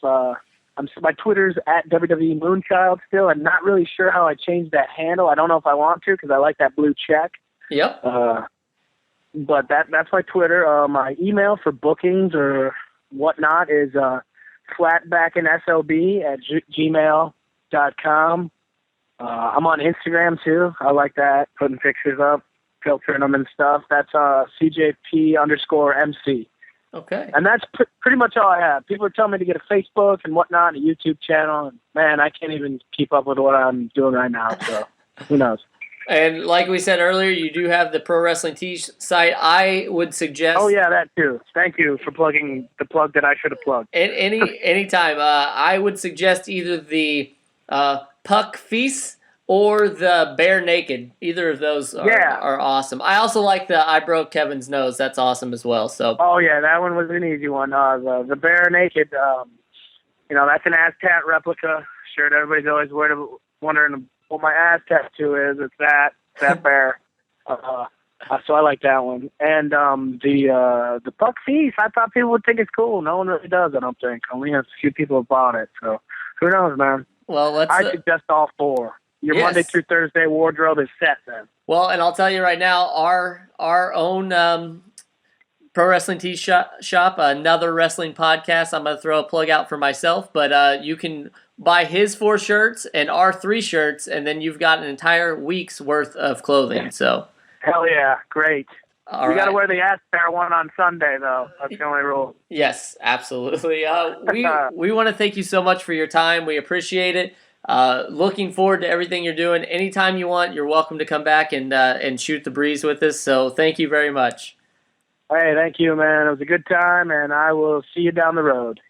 my Twitter's at WWE Moonchild still. I'm not really sure how I changed that handle. I don't know if I want to because I like that blue check. Yep. But that's my Twitter. My email for bookings or whatnot is flatbackinslb@gmail.com. I'm on Instagram too. I like that, putting pictures up, filtering them and stuff. That's CJP_MC. Okay. And that's pretty much all I have. People are telling me to get a Facebook and whatnot, a YouTube channel. And man, I can't even keep up with what I'm doing right now. So who knows? And like we said earlier, you do have the Pro Wrestling Tees site. I would suggest. Oh yeah, that too. Thank you for plugging the plug that I should have plugged. Anytime. I would suggest either the Puck Feast or the Bare Naked. Either of those are awesome. I also like the I Broke Kevin's Nose. That's awesome as well. So. Oh yeah, that one was an easy one. The Bare Naked. That's an ass tat replica. Sure, everybody's always wondering what my ass tattoo is. It's that bear. So I like that one. And the Puck Feast, I thought people would think it's cool. No one really does, I don't think. Only a few people have bought it. So who knows, man? Well, I suggest all four. Your Monday through Thursday wardrobe is set then. Well, and I'll tell you right now, our own Pro Wrestling Tees shop, another wrestling podcast. I'm going to throw a plug out for myself, but you can buy his 4 shirts and our 3 shirts, and then you've got an entire week's worth of clothing. So, hell yeah, great. You got to wear the ass pair one on Sunday, though. That's the only rule. Yes, absolutely. We want to thank you so much for your time. We appreciate it. Looking forward to everything you're doing. Anytime you want, you're welcome to come back and shoot the breeze with us. So thank you very much. Hey, thank you, man. It was a good time, and I will see you down the road.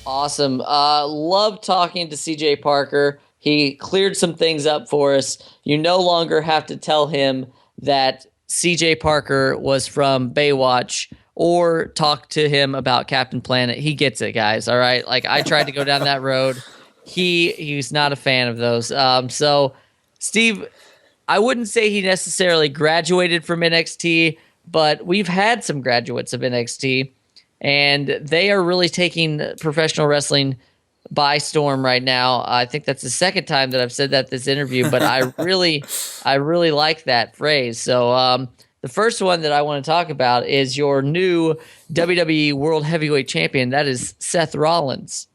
Awesome. Love talking to CJ Parker. He cleared some things up for us. You no longer have to tell him that CJ Parker was from Baywatch or talk to him about Captain Planet. He gets it, guys. All right. Like, I tried to go down that road. He's not a fan of those. So Steve, I wouldn't say he necessarily graduated from NXT, but we've had some graduates of NXT, and they are really taking professional wrestling by storm right now. I think that's the second time that I've said that this interview, but I really like that phrase. So the first one that I want to talk about is your new WWE World Heavyweight Champion. That is Seth Rollins.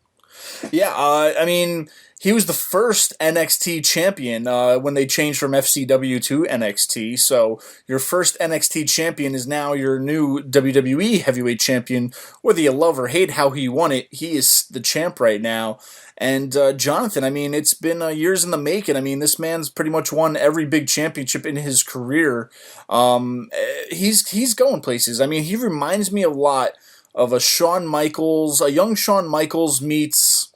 Yeah, I mean, he was the first NXT champion when they changed from FCW to NXT. So your first NXT champion is now your new WWE heavyweight champion. Whether you love or hate how he won it, he is the champ right now. And Jonathan, I mean, it's been years in the making. I mean, this man's pretty much won every big championship in his career. He's going places. I mean, he reminds me a lot of a young Shawn Michaels meets...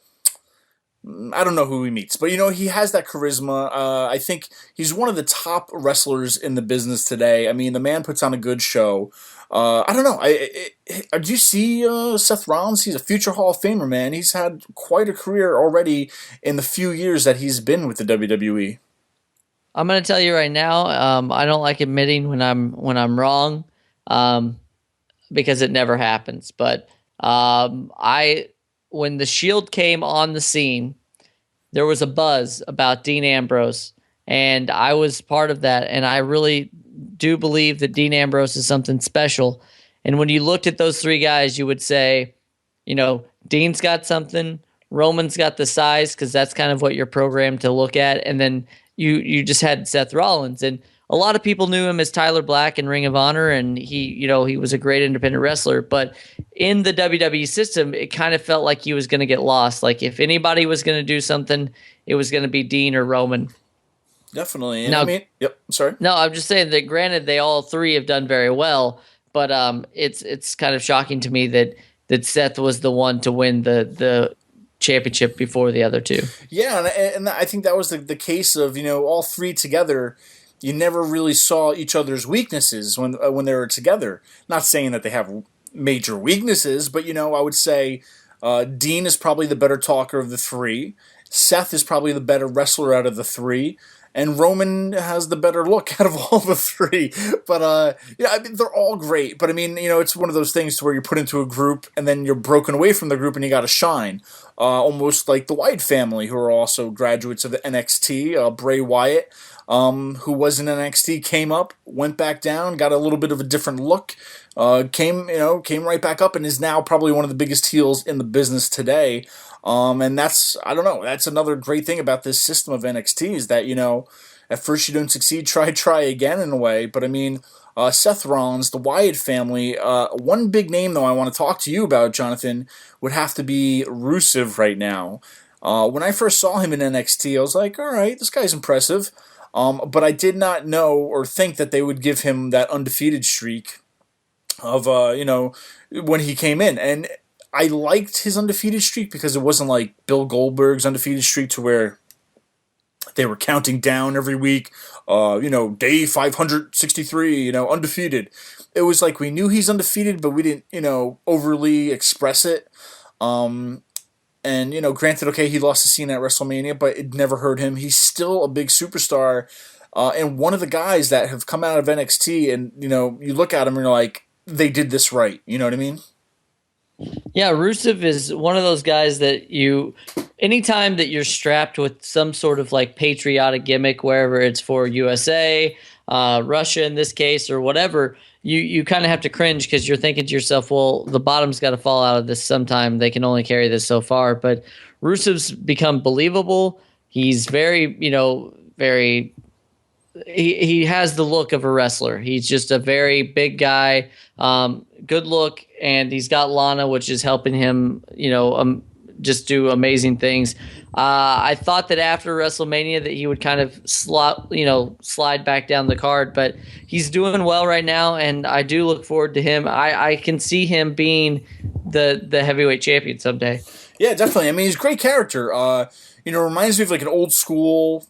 I don't know who he meets, but, he has that charisma. I think he's one of the top wrestlers in the business today. I mean, the man puts on a good show. I don't know. Do you see Seth Rollins? He's a future Hall of Famer, man. He's had quite a career already in the few years that he's been with the WWE. I'm going to tell you right now, I don't like admitting when I'm wrong, because it never happens. But when the Shield came on the scene, there was a buzz about Dean Ambrose, and I was part of that. And I really do believe that Dean Ambrose is something special. And when you looked at those 3 guys, you would say, Dean's got something, Roman's got the size because that's kind of what you're programmed to look at, and then you just had Seth Rollins, and a lot of people knew him as Tyler Black in Ring of Honor, and he was a great independent wrestler. But in the WWE system, it kind of felt like he was going to get lost. Like if anybody was going to do something, it was going to be Dean or Roman. Definitely. And yep. Sorry. No, I'm just saying that. Granted, they all three have done very well, but it's kind of shocking to me that Seth was the one to win the championship before the other two. Yeah, and I think that was the case of all three together. You never really saw each other's weaknesses when they were together. Not saying that they have major weaknesses, but I would say Dean is probably the better talker of the three. Seth is probably the better wrestler out of the three. And Roman has the better look out of all the three. But, they're all great. But, it's one of those things to where you're put into a group and then you're broken away from the group and you got to shine. Almost like the Wyatt family, who are also graduates of the NXT. Bray Wyatt, who was in NXT, came up, went back down, got a little bit of a different look, came right back up and is now probably one of the biggest heels in the business today. And that's another great thing about this system of NXT is that, at first you don't succeed, try again in a way. But Seth Rollins, the Wyatt family, one big name though I want to talk to you about, Jonathan, would have to be Rusev right now. When I first saw him in NXT, I was like, all right, this guy's impressive. But I did not know or think that they would give him that undefeated streak of, when he came in. And I liked his undefeated streak because it wasn't like Bill Goldberg's undefeated streak to where they were counting down every week, day 563, undefeated. It was like we knew he's undefeated, but we didn't, overly express it. And, granted, okay, he lost to Cena at WrestleMania, but it never hurt him. He's still a big superstar. And one of the guys that have come out of NXT and, you look at him and you're like, they did this right. You know what I mean? Yeah, Rusev is one of those guys that anytime that you're strapped with some sort of like patriotic gimmick, wherever it's for USA, Russia in this case, or whatever, you kind of have to cringe because you're thinking to yourself, well, the bottom's got to fall out of this sometime. They can only carry this so far. But Rusev's become believable. He's very, very... He has the look of a wrestler. He's just a very big guy, good look, and he's got Lana, which is helping him, just do amazing things. I thought that after WrestleMania that he would kind of slide back down the card, but he's doing well right now, and I do look forward to him. I can see him being the heavyweight champion someday. Yeah, definitely. He's a great character. Reminds me of like an old school,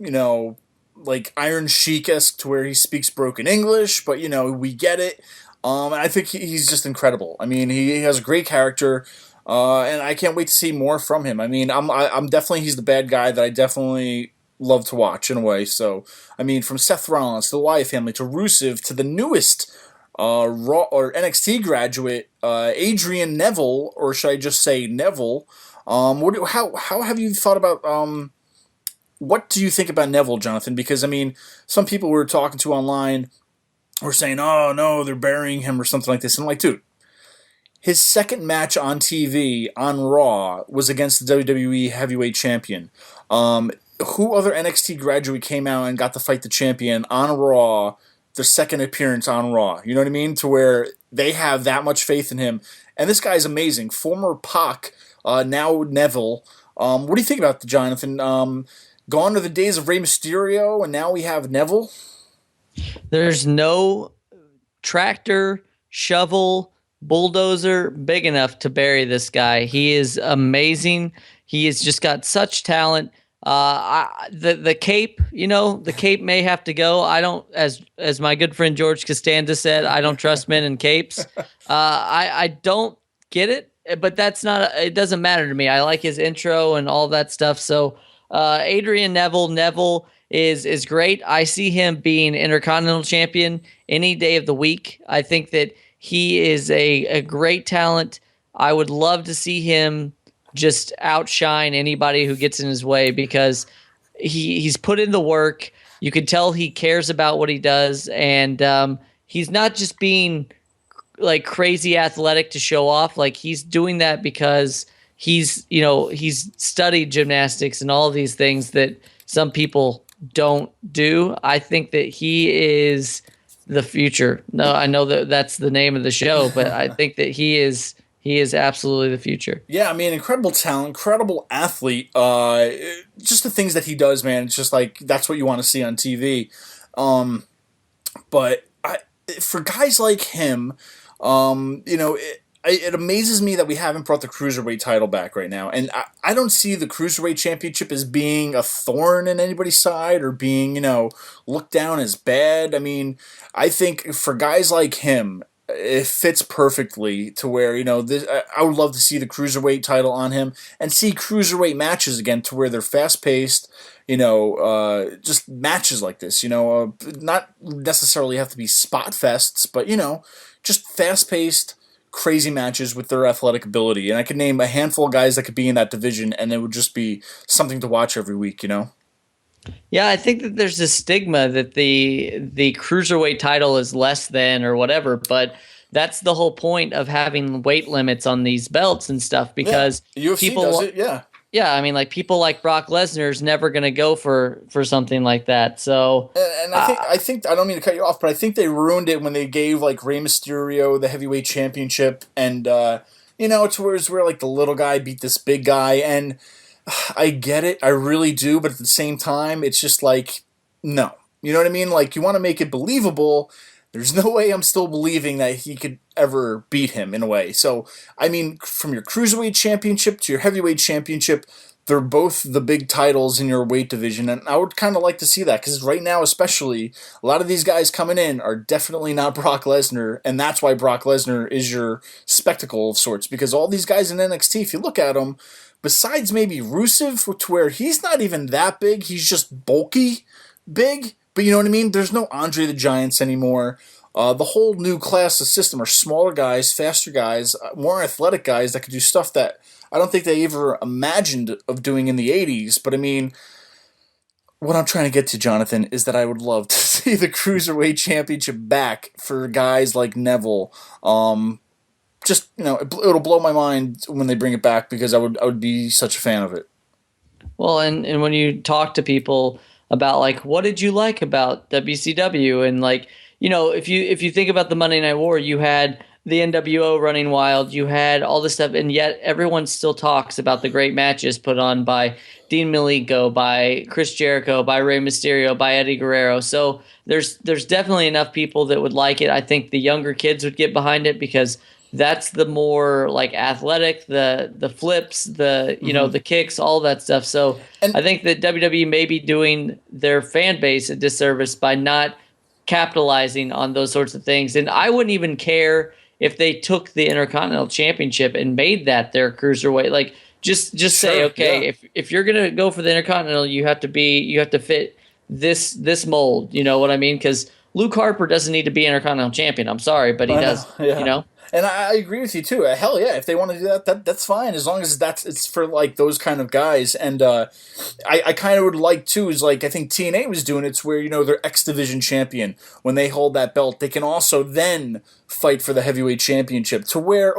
like Iron Sheik-esque to where he speaks broken English, but we get it. And I think he's just incredible. He has a great character, and I can't wait to see more from him. I'm definitely he's the bad guy that I definitely love to watch in a way. So from Seth Rollins to the Wyatt family to Rusev to the newest Raw or NXT graduate Adrian Neville, or should I just say Neville? How have you thought about what do you think about Neville, Jonathan? Because, some people we were talking to online were saying, oh, no, they're burying him or something like this. And I'm like, dude, his second match on TV on Raw was against the WWE Heavyweight Champion. Who other NXT graduate came out and got to fight the champion on Raw, their second appearance on Raw? You know what I mean? To where they have that much faith in him. And this guy's amazing. Former Pac, now Neville. What do you think about the Jonathan? Gone are the days of Rey Mysterio, and now we have Neville? There's no tractor, shovel, bulldozer big enough to bury this guy. He is amazing. He has just got such talent. The cape, the cape may have to go. I don't, as my good friend George Costanza said, I don't trust men in capes. I don't get it, but it doesn't matter to me. I like his intro and all that stuff. So Adrian Neville is great. I see him being Intercontinental Champion any day of the week. I think that he is a great talent. I would love to see him just outshine anybody who gets in his way because he's put in the work. You can tell he cares about what he does, and he's not just being like crazy athletic to show off. Like he's doing that because he's studied gymnastics and all of these things that some people don't do. I think that he is the future. No, I know that that's the name of the show, but I think that he is absolutely the future. Yeah, I mean, incredible talent, incredible athlete. Just the things that he does, man. It's just like that's what you want to see on TV. But for guys like him, it amazes me that we haven't brought the Cruiserweight title back right now. And I don't see the Cruiserweight Championship as being a thorn in anybody's side or being, looked down as bad. I mean, I think for guys like him, it fits perfectly to where, I would love to see the Cruiserweight title on him and see Cruiserweight matches again to where they're fast-paced, just matches like this, not necessarily have to be spot fests, but, just fast-paced, crazy matches with their athletic ability. And I could name a handful of guys that could be in that division, and it would just be something to watch every week, Yeah, I think that there's a stigma that the Cruiserweight title is less than or whatever, but that's the whole point of having weight limits on these belts and stuff, because UFC people does it, yeah. Yeah, I mean, like people like Brock Lesnar is never going to go for something like that. So, and I think I don't mean to cut you off, but I think they ruined it when they gave like Rey Mysterio the heavyweight championship, and it's where like the little guy beat this big guy, and I get it, I really do, but at the same time, it's just like no, you know what I mean? Like you want to make it believable. There's no way I'm still believing that he could ever beat him in a way. So, I mean, from your Cruiserweight Championship to your Heavyweight Championship, they're both the big titles in your weight division, and I would kind of like to see that, because right now especially, a lot of these guys coming in are definitely not Brock Lesnar, and that's why Brock Lesnar is your spectacle of sorts, because all these guys in NXT, if you look at them, besides maybe Rusev, to where he's not even that big, he's just bulky big, but you know what I mean? There's no Andre the Giants anymore. The whole new class of system are smaller guys, faster guys, more athletic guys that could do stuff that I don't think they ever imagined of doing in the 80s. But I mean, what I'm trying to get to, Jonathan, is that I would love to see the Cruiserweight Championship back for guys like Neville. It'll blow my mind when they bring it back, because I would be such a fan of it. Well, and when you talk to people about like, what did you like about WCW, and like, if you think about the Monday Night War, you had the NWO running wild, you had all this stuff, and yet everyone still talks about the great matches put on by Dean Malenko, by Chris Jericho, by Rey Mysterio, by Eddie Guerrero. So there's definitely enough people that would like it. I think the younger kids would get behind it, because that's the more like athletic, the flips, the kicks, all that stuff. So I think that WWE may be doing their fan base a disservice by not capitalizing on those sorts of things. And I wouldn't even care if they took the Intercontinental Championship and made that their cruiserweight. Like just say, okay, yeah, if you're gonna go for the Intercontinental, you have to fit this mold. You know what I mean? Because Luke Harper doesn't need to be Intercontinental Champion. I'm sorry, but he does. Yeah. And I agree with you too. Hell yeah, if they want to do that's fine, as long as it's for like those kind of guys. And I kind of would like too, is like I think TNA was doing it, where their X Division champion, when they hold that belt, they can also then fight for the heavyweight championship. To where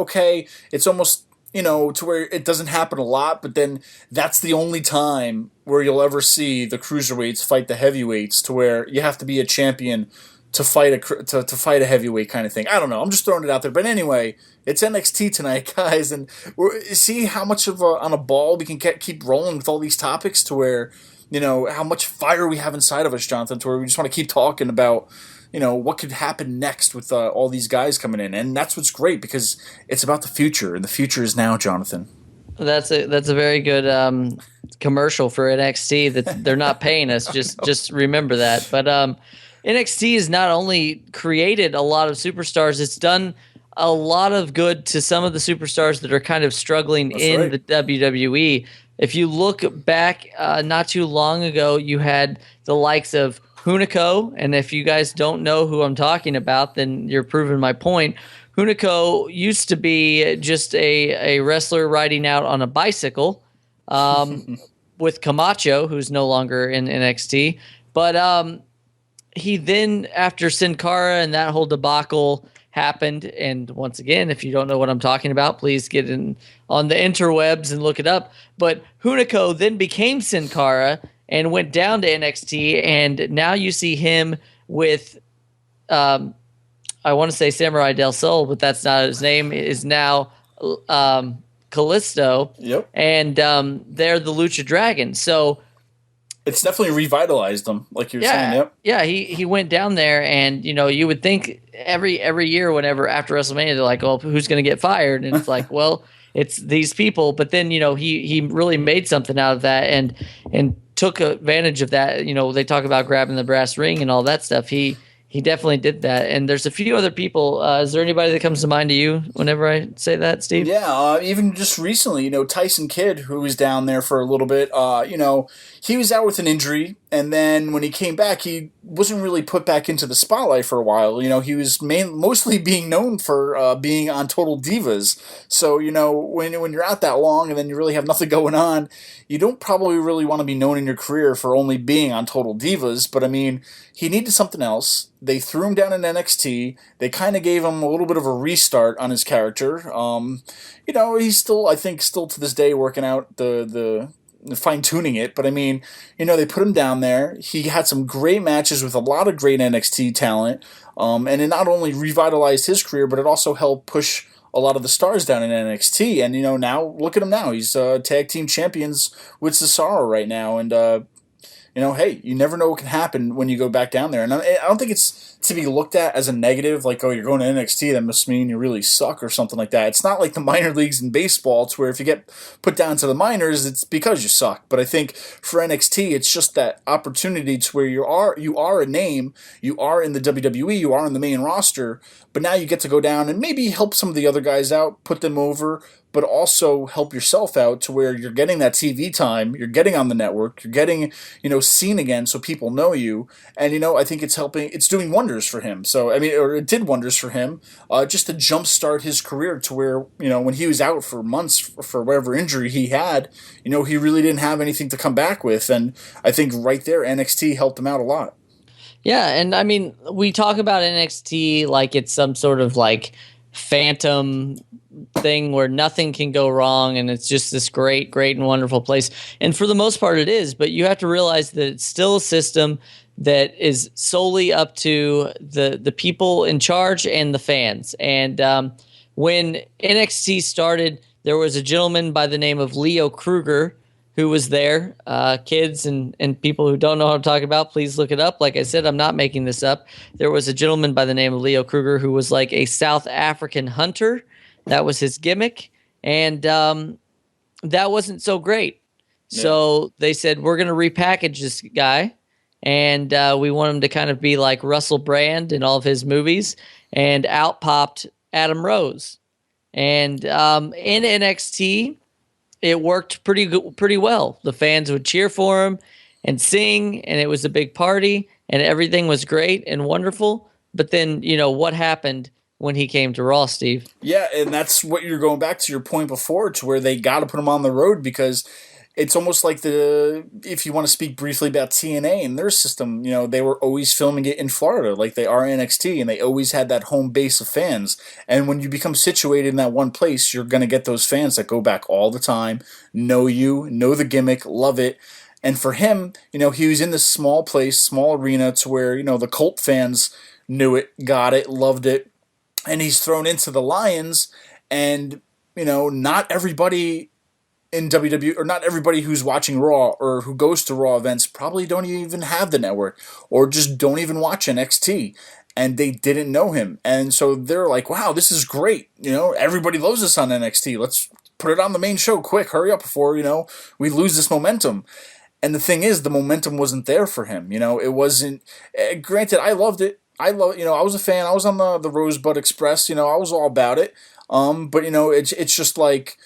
it's almost to where it doesn't happen a lot, but then that's the only time where you'll ever see the cruiserweights fight the heavyweights, to where you have to be a champion to fight a heavyweight kind of thing. I don't know. I'm just throwing it out there. But anyway, it's NXT tonight, guys, and see how much on a ball we can keep rolling with all these topics, to where how much fire we have inside of us, Jonathan, to where we just want to keep talking about what could happen next with all these guys coming in. And that's what's great, because it's about the future, and the future is now, Jonathan. That's a very good commercial for NXT that they're not paying us. Just remember that. But NXT has not only created a lot of superstars, it's done a lot of good to some of the superstars that are kind of struggling the WWE. If you look back not too long ago, you had the likes of Hunico, and if you guys don't know who I'm talking about, then you're proving my point. Hunico used to be just a wrestler riding out on a bicycle with Camacho, who's no longer in NXT. But he then, after Sin Cara and that whole debacle, happened. And once again, if you don't know what I'm talking about, please get in on the interwebs and look it up. But Hunico then became Sin Cara and went down to NXT, and now you see him with, I want to say Samurai Del Sol, but that's not his name. Is now Callisto. Yep. And they're the Lucha Dragon. So it's definitely revitalized them, like you're saying. Yep. Yeah, he went down there, and you would think every year, whenever after WrestleMania, they're like, "Oh, who's going to get fired?" And it's like, well, it's these people. But then he really made something out of that, and took advantage of that. They talk about grabbing the brass ring and all that stuff. He definitely did that. And there's a few other people. Is there anybody that comes to mind to you whenever I say that, Steve? Yeah, even just recently, Tyson Kidd, who was down there for a little bit, he was out with an injury, and then when he came back, he wasn't really put back into the spotlight for a while. He was mostly being known for being on Total Divas. So, when you're out that long and then you really have nothing going on, you don't probably really want to be known in your career for only being on Total Divas. But, he needed something else. They threw him down in NXT. They kind of gave him a little bit of a restart on his character. He's still, I think, still to this day working out the fine-tuning it. But, they put him down there. He had some great matches with a lot of great NXT talent. And it not only revitalized his career, but it also helped push a lot of the stars down in NXT. And, now, look at him now. He's tag team champions with Cesaro right now. And, hey, you never know what can happen when you go back down there. And I don't think it's to be looked at as a negative, like, oh, you're going to NXT, that must mean you really suck or something like that. It's not like the minor leagues in baseball. It's where if you get put down to the minors, it's because you suck. But I think for NXT, it's just that opportunity to where you are a name, you are in the WWE, you are in the main roster, but now you get to go down and maybe help some of the other guys out, put them over, but also help yourself out to where you're getting that TV time, you're getting on the network, you're getting, seen again so people know you. And, I think it's doing wonders for him. So, or it did wonders for him, just to jumpstart his career to where, when he was out for months for whatever injury he had, he really didn't have anything to come back with. And I think right there, NXT helped him out a lot. Yeah. And we talk about NXT like it's some sort of like phantom thing where nothing can go wrong and it's just this great and wonderful place, and for the most part it is, but you have to realize that it's still a system that is solely up to the people in charge and the fans. And when NXT started, there was a gentleman by the name of Leo Kruger who was there. Kids and people who don't know what I'm talking about, please look it up. Like I said, I'm not making this up. There was a gentleman by the name of Leo Kruger who was like a South African hunter. That was his gimmick, and that wasn't so great. Yeah. So they said, we're going to repackage this guy, and we want him to kind of be like Russell Brand in all of his movies, and out popped Adam Rose. And in NXT, it worked pretty well. The fans would cheer for him and sing, and it was a big party, and everything was great and wonderful. But then, what happened when he came to Raw, Steve? Yeah, and that's what you're going back to your point before, to where they got to put him on the road, because it's almost like if you want to speak briefly about TNA and their system, they were always filming it in Florida like they are NXT, and they always had that home base of fans. And when you become situated in that one place, you're going to get those fans that go back all the time, know you, know the gimmick, love it. And for him, he was in this small place, small arena, to where, the cult fans knew it, got it, loved it. And he's thrown into the Lions, and, not everybody in WWE, or not everybody who's watching Raw or who goes to Raw events probably don't even have the network, or just don't even watch NXT, and they didn't know him. And so they're like, wow, this is great. Everybody loves us on NXT. Let's put it on the main show quick. Hurry up before, we lose this momentum. And the thing is, the momentum wasn't there for him. It wasn't, granted, I loved it. I was a fan. I was on the Rosebud Express. I was all about it. But it's just like,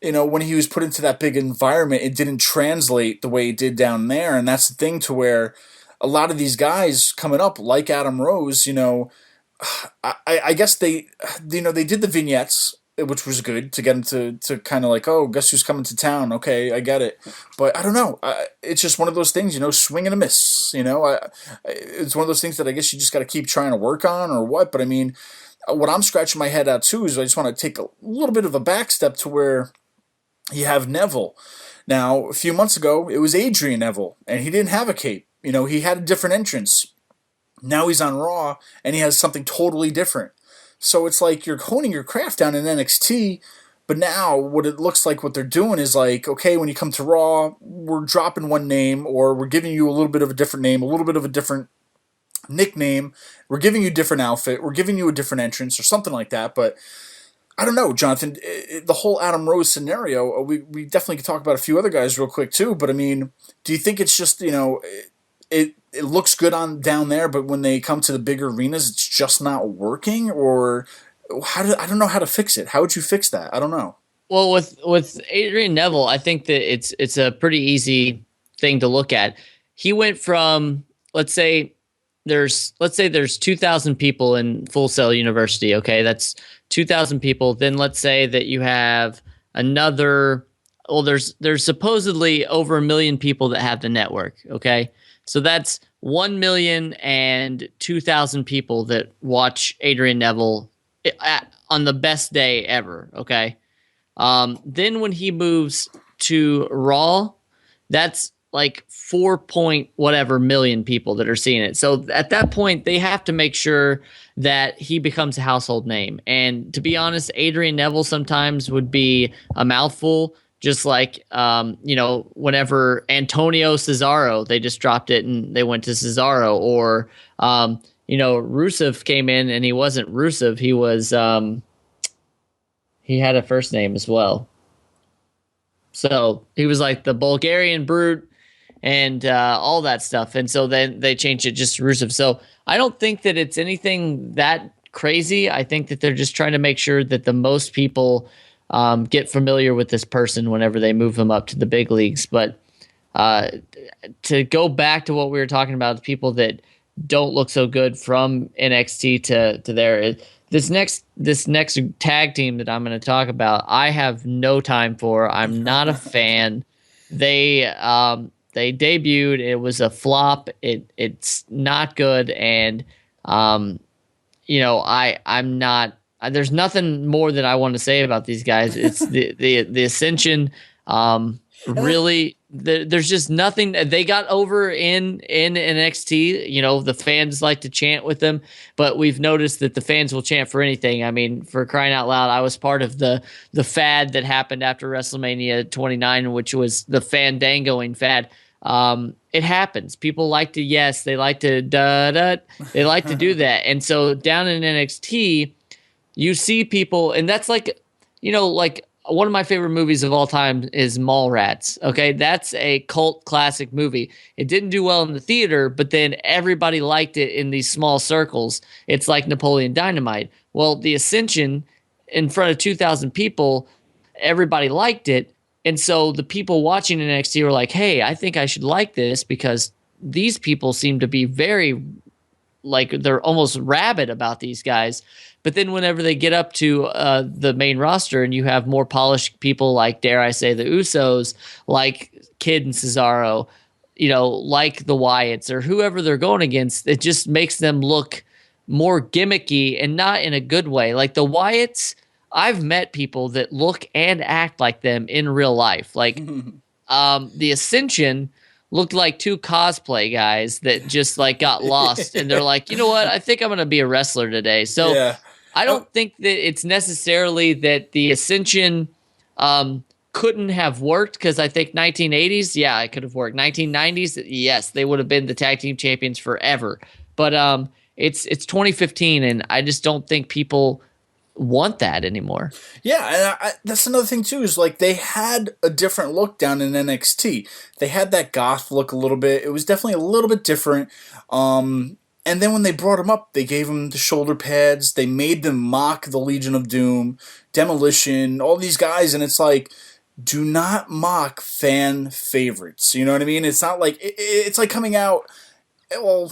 when he was put into that big environment, it didn't translate the way it did down there. And that's the thing, to where a lot of these guys coming up, like Adam Rose, I guess they did the vignettes, which was good to get him to kind of like, oh, guess who's coming to town? Okay, I get it. But I don't know. It's just one of those things, swing and a miss. It's one of those things that I guess you just got to keep trying to work on, or what. But what I'm scratching my head out too is I just want to take a little bit of a back step to where you have Neville. Now, a few months ago, it was Adrian Neville, and he didn't have a cape. He had a different entrance. Now he's on Raw, and he has something totally different. So it's like you're honing your craft down in NXT, but now what it looks like what they're doing is like, okay, when you come to Raw, we're dropping one name, or we're giving you a little bit of a different name, a little bit of a different nickname, we're giving you a different outfit, we're giving you a different entrance, or something like that, but I don't know, Jonathan, the whole Adam Rose scenario, we definitely could talk about a few other guys real quick too, but I mean, do you think it's just, it looks good on down there, but when they come to the big arenas, it's just not working? Or I don't know how to fix it. How would you fix that? I don't know. Well, with Adrian Neville, I think that it's a pretty easy thing to look at. He went from, let's say there's 2,000 people in Full Sail University. Okay, that's 2,000 people. Then let's say that you have another. Well, there's supposedly over 1 million people that have the network. Okay, so that's 1,002,000 people that watch Adrian Neville on the best day ever. Okay, then when he moves to Raw, that's like 4 point whatever million people that are seeing it. So at that point, they have to make sure that he becomes a household name. And to be honest, Adrian Neville sometimes would be a mouthful, just like, whenever Antonio Cesaro, they just dropped it and they went to Cesaro. Or, Rusev came in and he wasn't Rusev. He was, he had a first name as well. So he was like the Bulgarian Brute and all that stuff. And so then they changed it just to Rusev. So I don't think that it's anything that crazy. I think that they're just trying to make sure that the most people get familiar with this person whenever they move them up to the big leagues. But to go back to what we were talking about, the people that don't look so good from NXT to there, this next tag team that I'm going to talk about, I have no time for. I'm not a fan. They debuted. It was a flop. It's not good, and I'm not. There's nothing more that I want to say about these guys. It's the Ascension. Really, there's just nothing. They got over in NXT. The fans like to chant with them, but we've noticed that the fans will chant for anything. I mean, for crying out loud, I was part of the fad that happened after WrestleMania 29, which was the fandangoing fad. It happens. People like to they like to they like to do that. And so down in NXT, you see people, and that's like one of my favorite movies of all time is Mallrats. Okay, that's a cult classic movie. It didn't do well in the theater, but then everybody liked it in these small circles. It's like Napoleon Dynamite. Well, the Ascension in front of 2,000 people, everybody liked it. And so the people watching NXT were like, hey, I think I should like this because these people seem to be very, they're almost rabid about these guys. But then whenever they get up to the main roster and you have more polished people like, dare I say, the Usos, like Kid and Cesaro, like the Wyatts or whoever they're going against, it just makes them look more gimmicky and not in a good way. Like the Wyatts, I've met people that look and act like them in real life. Like the Ascension looked like two cosplay guys that just got lost. And they're like, you know what? I think I'm going to be a wrestler today. So yeah. I don't think that it's necessarily that the Ascension couldn't have worked because I think 1980s, yeah, it could have worked. 1990s, yes, they would have been the tag team champions forever. But it's 2015, and I just don't think people want that anymore. Yeah, and that's another thing too, is they had a different look down in NXT. They had that goth look a little bit. It was definitely a little bit different. And then when they brought him up, they gave him the shoulder pads. They made them mock the Legion of Doom, Demolition, all these guys, and it's do not mock fan favorites. You know what I mean? It's not it's like coming out well,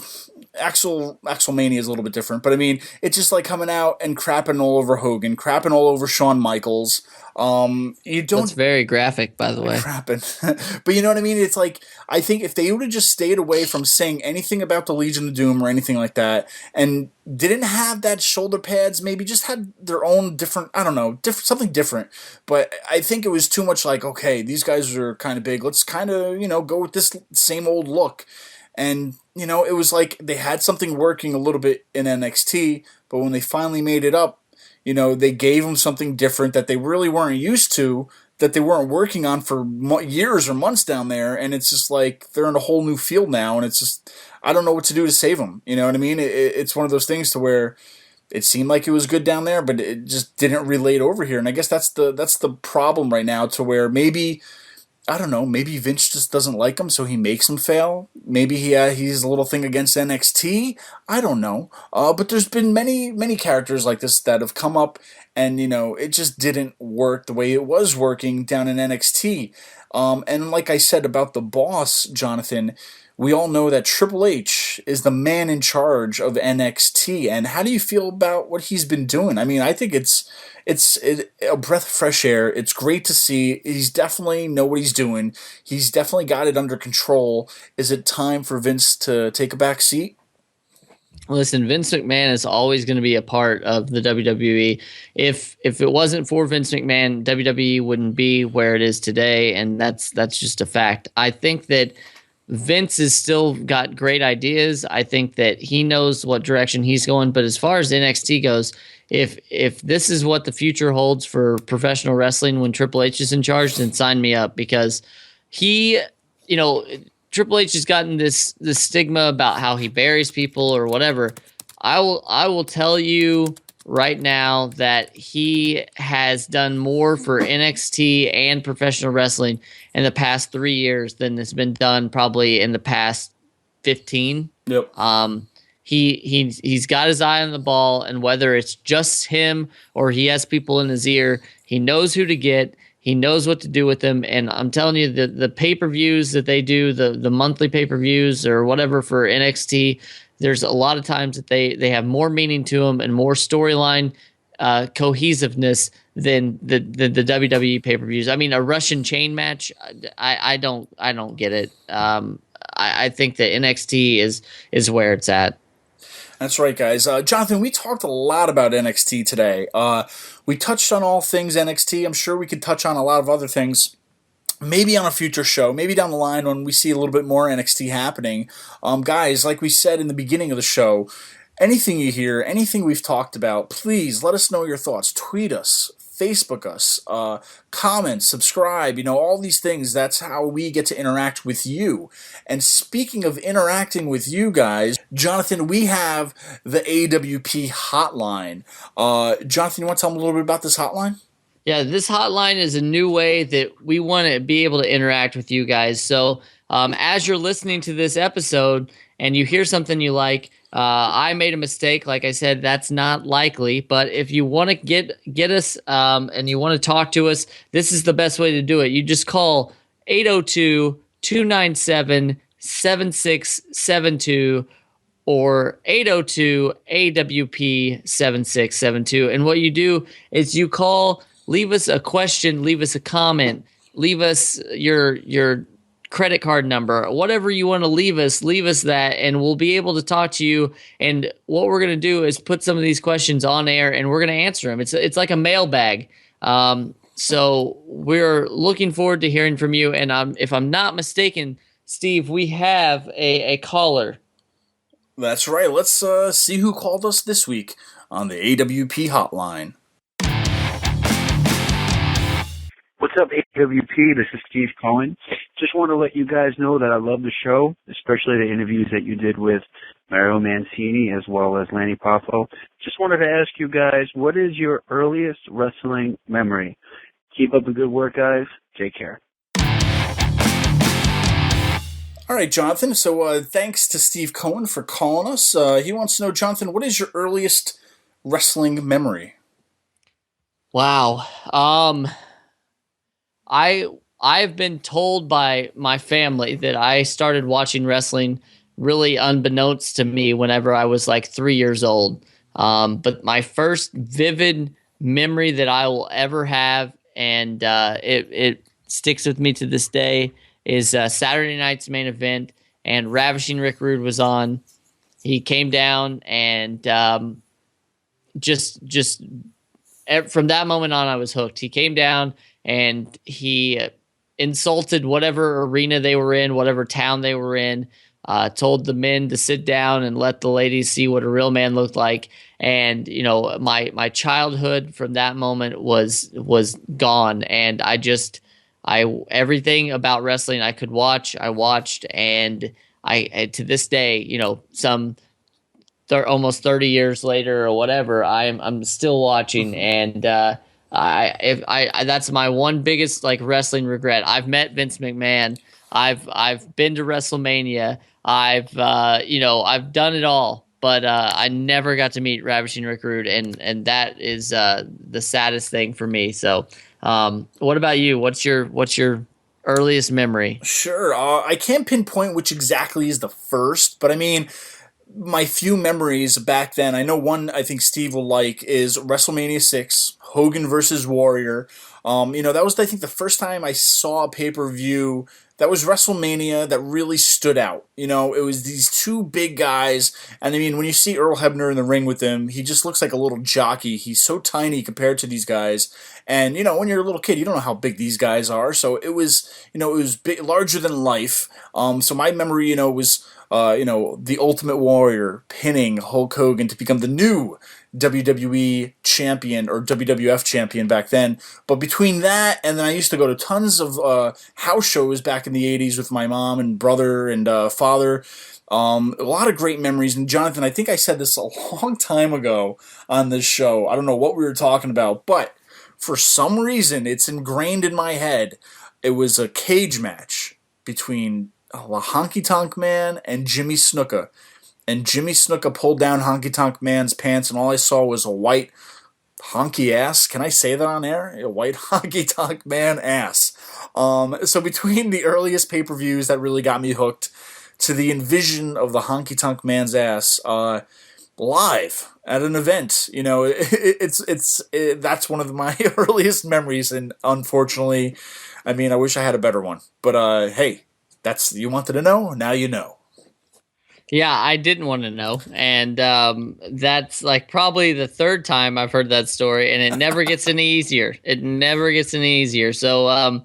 Axelmania is a little bit different, but I mean, it's just like coming out and crapping all over Hogan, crapping all over Shawn Michaels. You don't. That's very graphic, by the way. Crapping, but you know what I mean. It's like, I think if they would have just stayed away from saying anything about the Legion of Doom or anything like that, and didn't have that shoulder pads, maybe just had their own different, I don't know, something different. But I think it was too much like, okay, these guys are kind of big. Let's kind of, go with this same old look. And, it was like they had something working a little bit in NXT, but when they finally made it up, they gave them something different that they really weren't used to, that they weren't working on for years or months down there. And it's just like they're in a whole new field now, and it's just, I don't know what to do to save them. You know what I mean? It's one of those things to where it seemed like it was good down there, but it just didn't relate over here. And I guess that's the problem right now, to where maybe, I don't know, maybe Vince just doesn't like him, so he makes him fail. Maybe he's a little thing against NXT. I don't know. But there's been many characters like this that have come up, and, it just didn't work the way it was working down in NXT. And like I said about the boss, Jonathan, we all know that Triple H is the man in charge of NXT. And how do you feel about what he's been doing? I mean, I think it's a breath of fresh air. It's great to see. He's definitely know what he's doing. He's definitely got it under control. Is it time for Vince to take a back seat? Listen, Vince McMahon is always going to be a part of the WWE. If it wasn't for Vince McMahon, WWE wouldn't be where it is today, and that's just a fact. I think that Vince has still got great ideas. I think that he knows what direction he's going. But as far as NXT goes, if this is what the future holds for professional wrestling when Triple H is in charge, then sign me up, because Triple H has gotten this stigma about how he buries people or whatever. I will tell you right now that he has done more for NXT and professional wrestling in the past 3 years than has been done probably in the past 15. Yep. He's got his eye on the ball, and whether it's just him or he has people in his ear, he knows who to get. He knows what to do with them. And I'm telling you, the pay-per-views that they do, the monthly pay-per-views or whatever for NXT, there's a lot of times that they have more meaning to them and more storyline cohesiveness than the WWE pay-per-views. I mean, a Russian chain match, I don't get it. I think that NXT is where it's at. That's right, guys. Jonathan, we talked a lot about NXT today. We touched on all things NXT. I'm sure we could touch on a lot of other things, maybe on a future show, maybe down the line when we see a little bit more NXT happening. Guys, like we said in the beginning of the show, anything you hear, anything we've talked about, please let us know your thoughts. Tweet us, Facebook us, comment, subscribe, all these things. That's how we get to interact with you. And speaking of interacting with you guys, Jonathan, we have the AWP hotline. Jonathan, you want to tell them a little bit about this hotline? Yeah, this hotline is a new way that we want to be able to interact with you guys. So as you're listening to this episode and you hear something you like, I made a mistake. Like I said, that's not likely. But if you want to get us and you want to talk to us, this is the best way to do it. You just call 802-297-7672 or 802-AWP-7672. And what you do is you call, leave us a question, leave us a comment, leave us your credit card number, whatever you want to leave us that, and we'll be able to talk to you. And what we're going to do is put some of these questions on air, and we're going to answer them. It's like a mailbag. So we're looking forward to hearing from you. And if I'm not mistaken, Steve, we have a caller. That's right. Let's see who called us this week on the AWP hotline. What's up, AWP? This is Steve Cohen. Just want to let you guys know that I love the show, especially the interviews that you did with Mario Mancini as well as Lanny Poffo. Just wanted to ask you guys, what is your earliest wrestling memory? Keep up the good work, guys. Take care. All right, Jonathan. So thanks to Steve Cohen for calling us. He wants to know, Jonathan, what is your earliest wrestling memory? Wow. I've been told by my family that I started watching wrestling really unbeknownst to me whenever I was like 3 years old. But my first vivid memory that I will ever have, and it sticks with me to this day, is Saturday night's main event, and Ravishing Rick Rude was on. He came down, and just from that moment on, I was hooked. He came down and he insulted whatever arena they were in, whatever town they were in, told the men to sit down and let the ladies see what a real man looked like. And, you know, my childhood from that moment was gone. And everything about wrestling I could watch, I watched. And I to this day, you know, almost 30 years later or whatever, I'm still watching. And that's my one biggest like wrestling regret. I've met Vince McMahon. I've been to WrestleMania. I've done it all, but I never got to meet Ravishing Rick Rude, and that is the saddest thing for me. So, what about you? What's your earliest memory? Sure, I can't pinpoint which exactly is the first, but I mean, my few memories back then, I know one I think Steve will like is WrestleMania 6, Hogan versus Warrior. That was, I think, the first time I saw a pay-per-view that was WrestleMania that really stood out. You know, it was these two big guys, and I mean, when you see Earl Hebner in the ring with them, he just looks like a little jockey. He's so tiny compared to these guys, and, you know, when you're a little kid, you don't know how big these guys are, so it was big, larger than life. So my memory, was the Ultimate Warrior pinning Hulk Hogan to become the new WWE champion, or WWF champion back then. But between that, and then I used to go to tons of house shows back in the 80s with my mom and brother and father. A lot of great memories. And Jonathan, I think I said this a long time ago on this show. I don't know what we were talking about, but for some reason, it's ingrained in my head. It was a cage match between Honky Tonk Man and Jimmy Snuka. And Jimmy Snuka pulled down Honky Tonk Man's pants, and all I saw was a white honky ass. Can I say that on air? A white Honky Tonk Man ass. So between the earliest pay-per-views that really got me hooked to the envision of the Honky Tonk Man's ass live at an event, that's one of my earliest memories. And unfortunately, I mean, I wish I had a better one. But hey, you wanted to know. Now you know. Yeah, I didn't want to know, and that's like probably the third time I've heard that story, and it never gets any easier. It never gets any easier. So,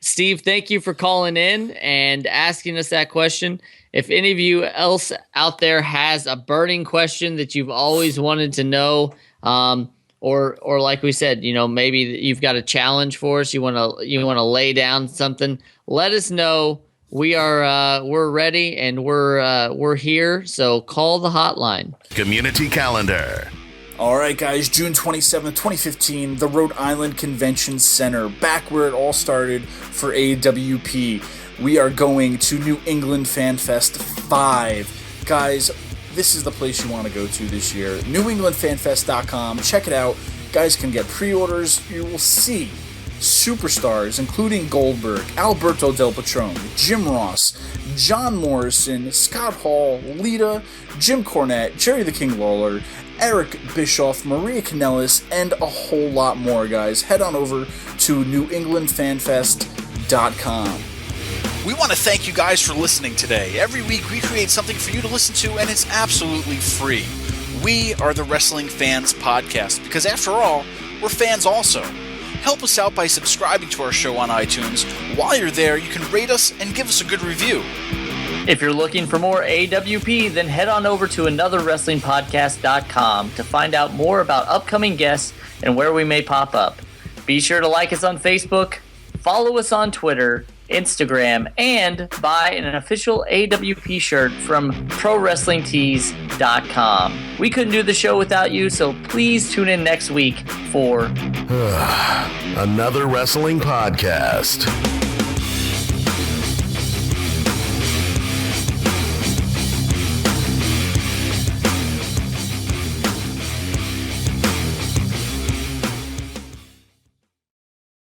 Steve, thank you for calling in and asking us that question. If any of you else out there has a burning question that you've always wanted to know, or like we said, maybe you've got a challenge for us, you want to lay down something, let us know. We're ready, and we're here, so call the hotline. Community calendar. All right, guys, June 27th, 2015, the Rhode Island Convention Center, back where it all started for AWP. We are going to New England Fan Fest 5. Guys, this is the place you want to go to this year. NewEnglandFanFest.com. Check it out. Guys can get pre-orders. You will see superstars including Goldberg, Alberto Del Patron, Jim Ross, John Morrison, Scott Hall, Lita, Jim Cornette, Jerry the King Lawler, Eric Bischoff, Maria Kanellis, and a whole lot more, guys. Head on over to NewEnglandFanFest.com. We want to thank you guys for listening today. Every week we create something for you to listen to, and it's absolutely free. We are the Wrestling Fans Podcast, because after all, we're fans also. Help us out by subscribing to our show on iTunes. While you're there, you can rate us and give us a good review. If you're looking for more AWP, then head on over to anotherwrestlingpodcast.com to find out more about upcoming guests and where we may pop up. Be sure to like us on Facebook, follow us on Twitter, Instagram, and buy an official AWP shirt from ProWrestlingTees.com. We couldn't do the show without you, so please tune in next week for Another Wrestling Podcast.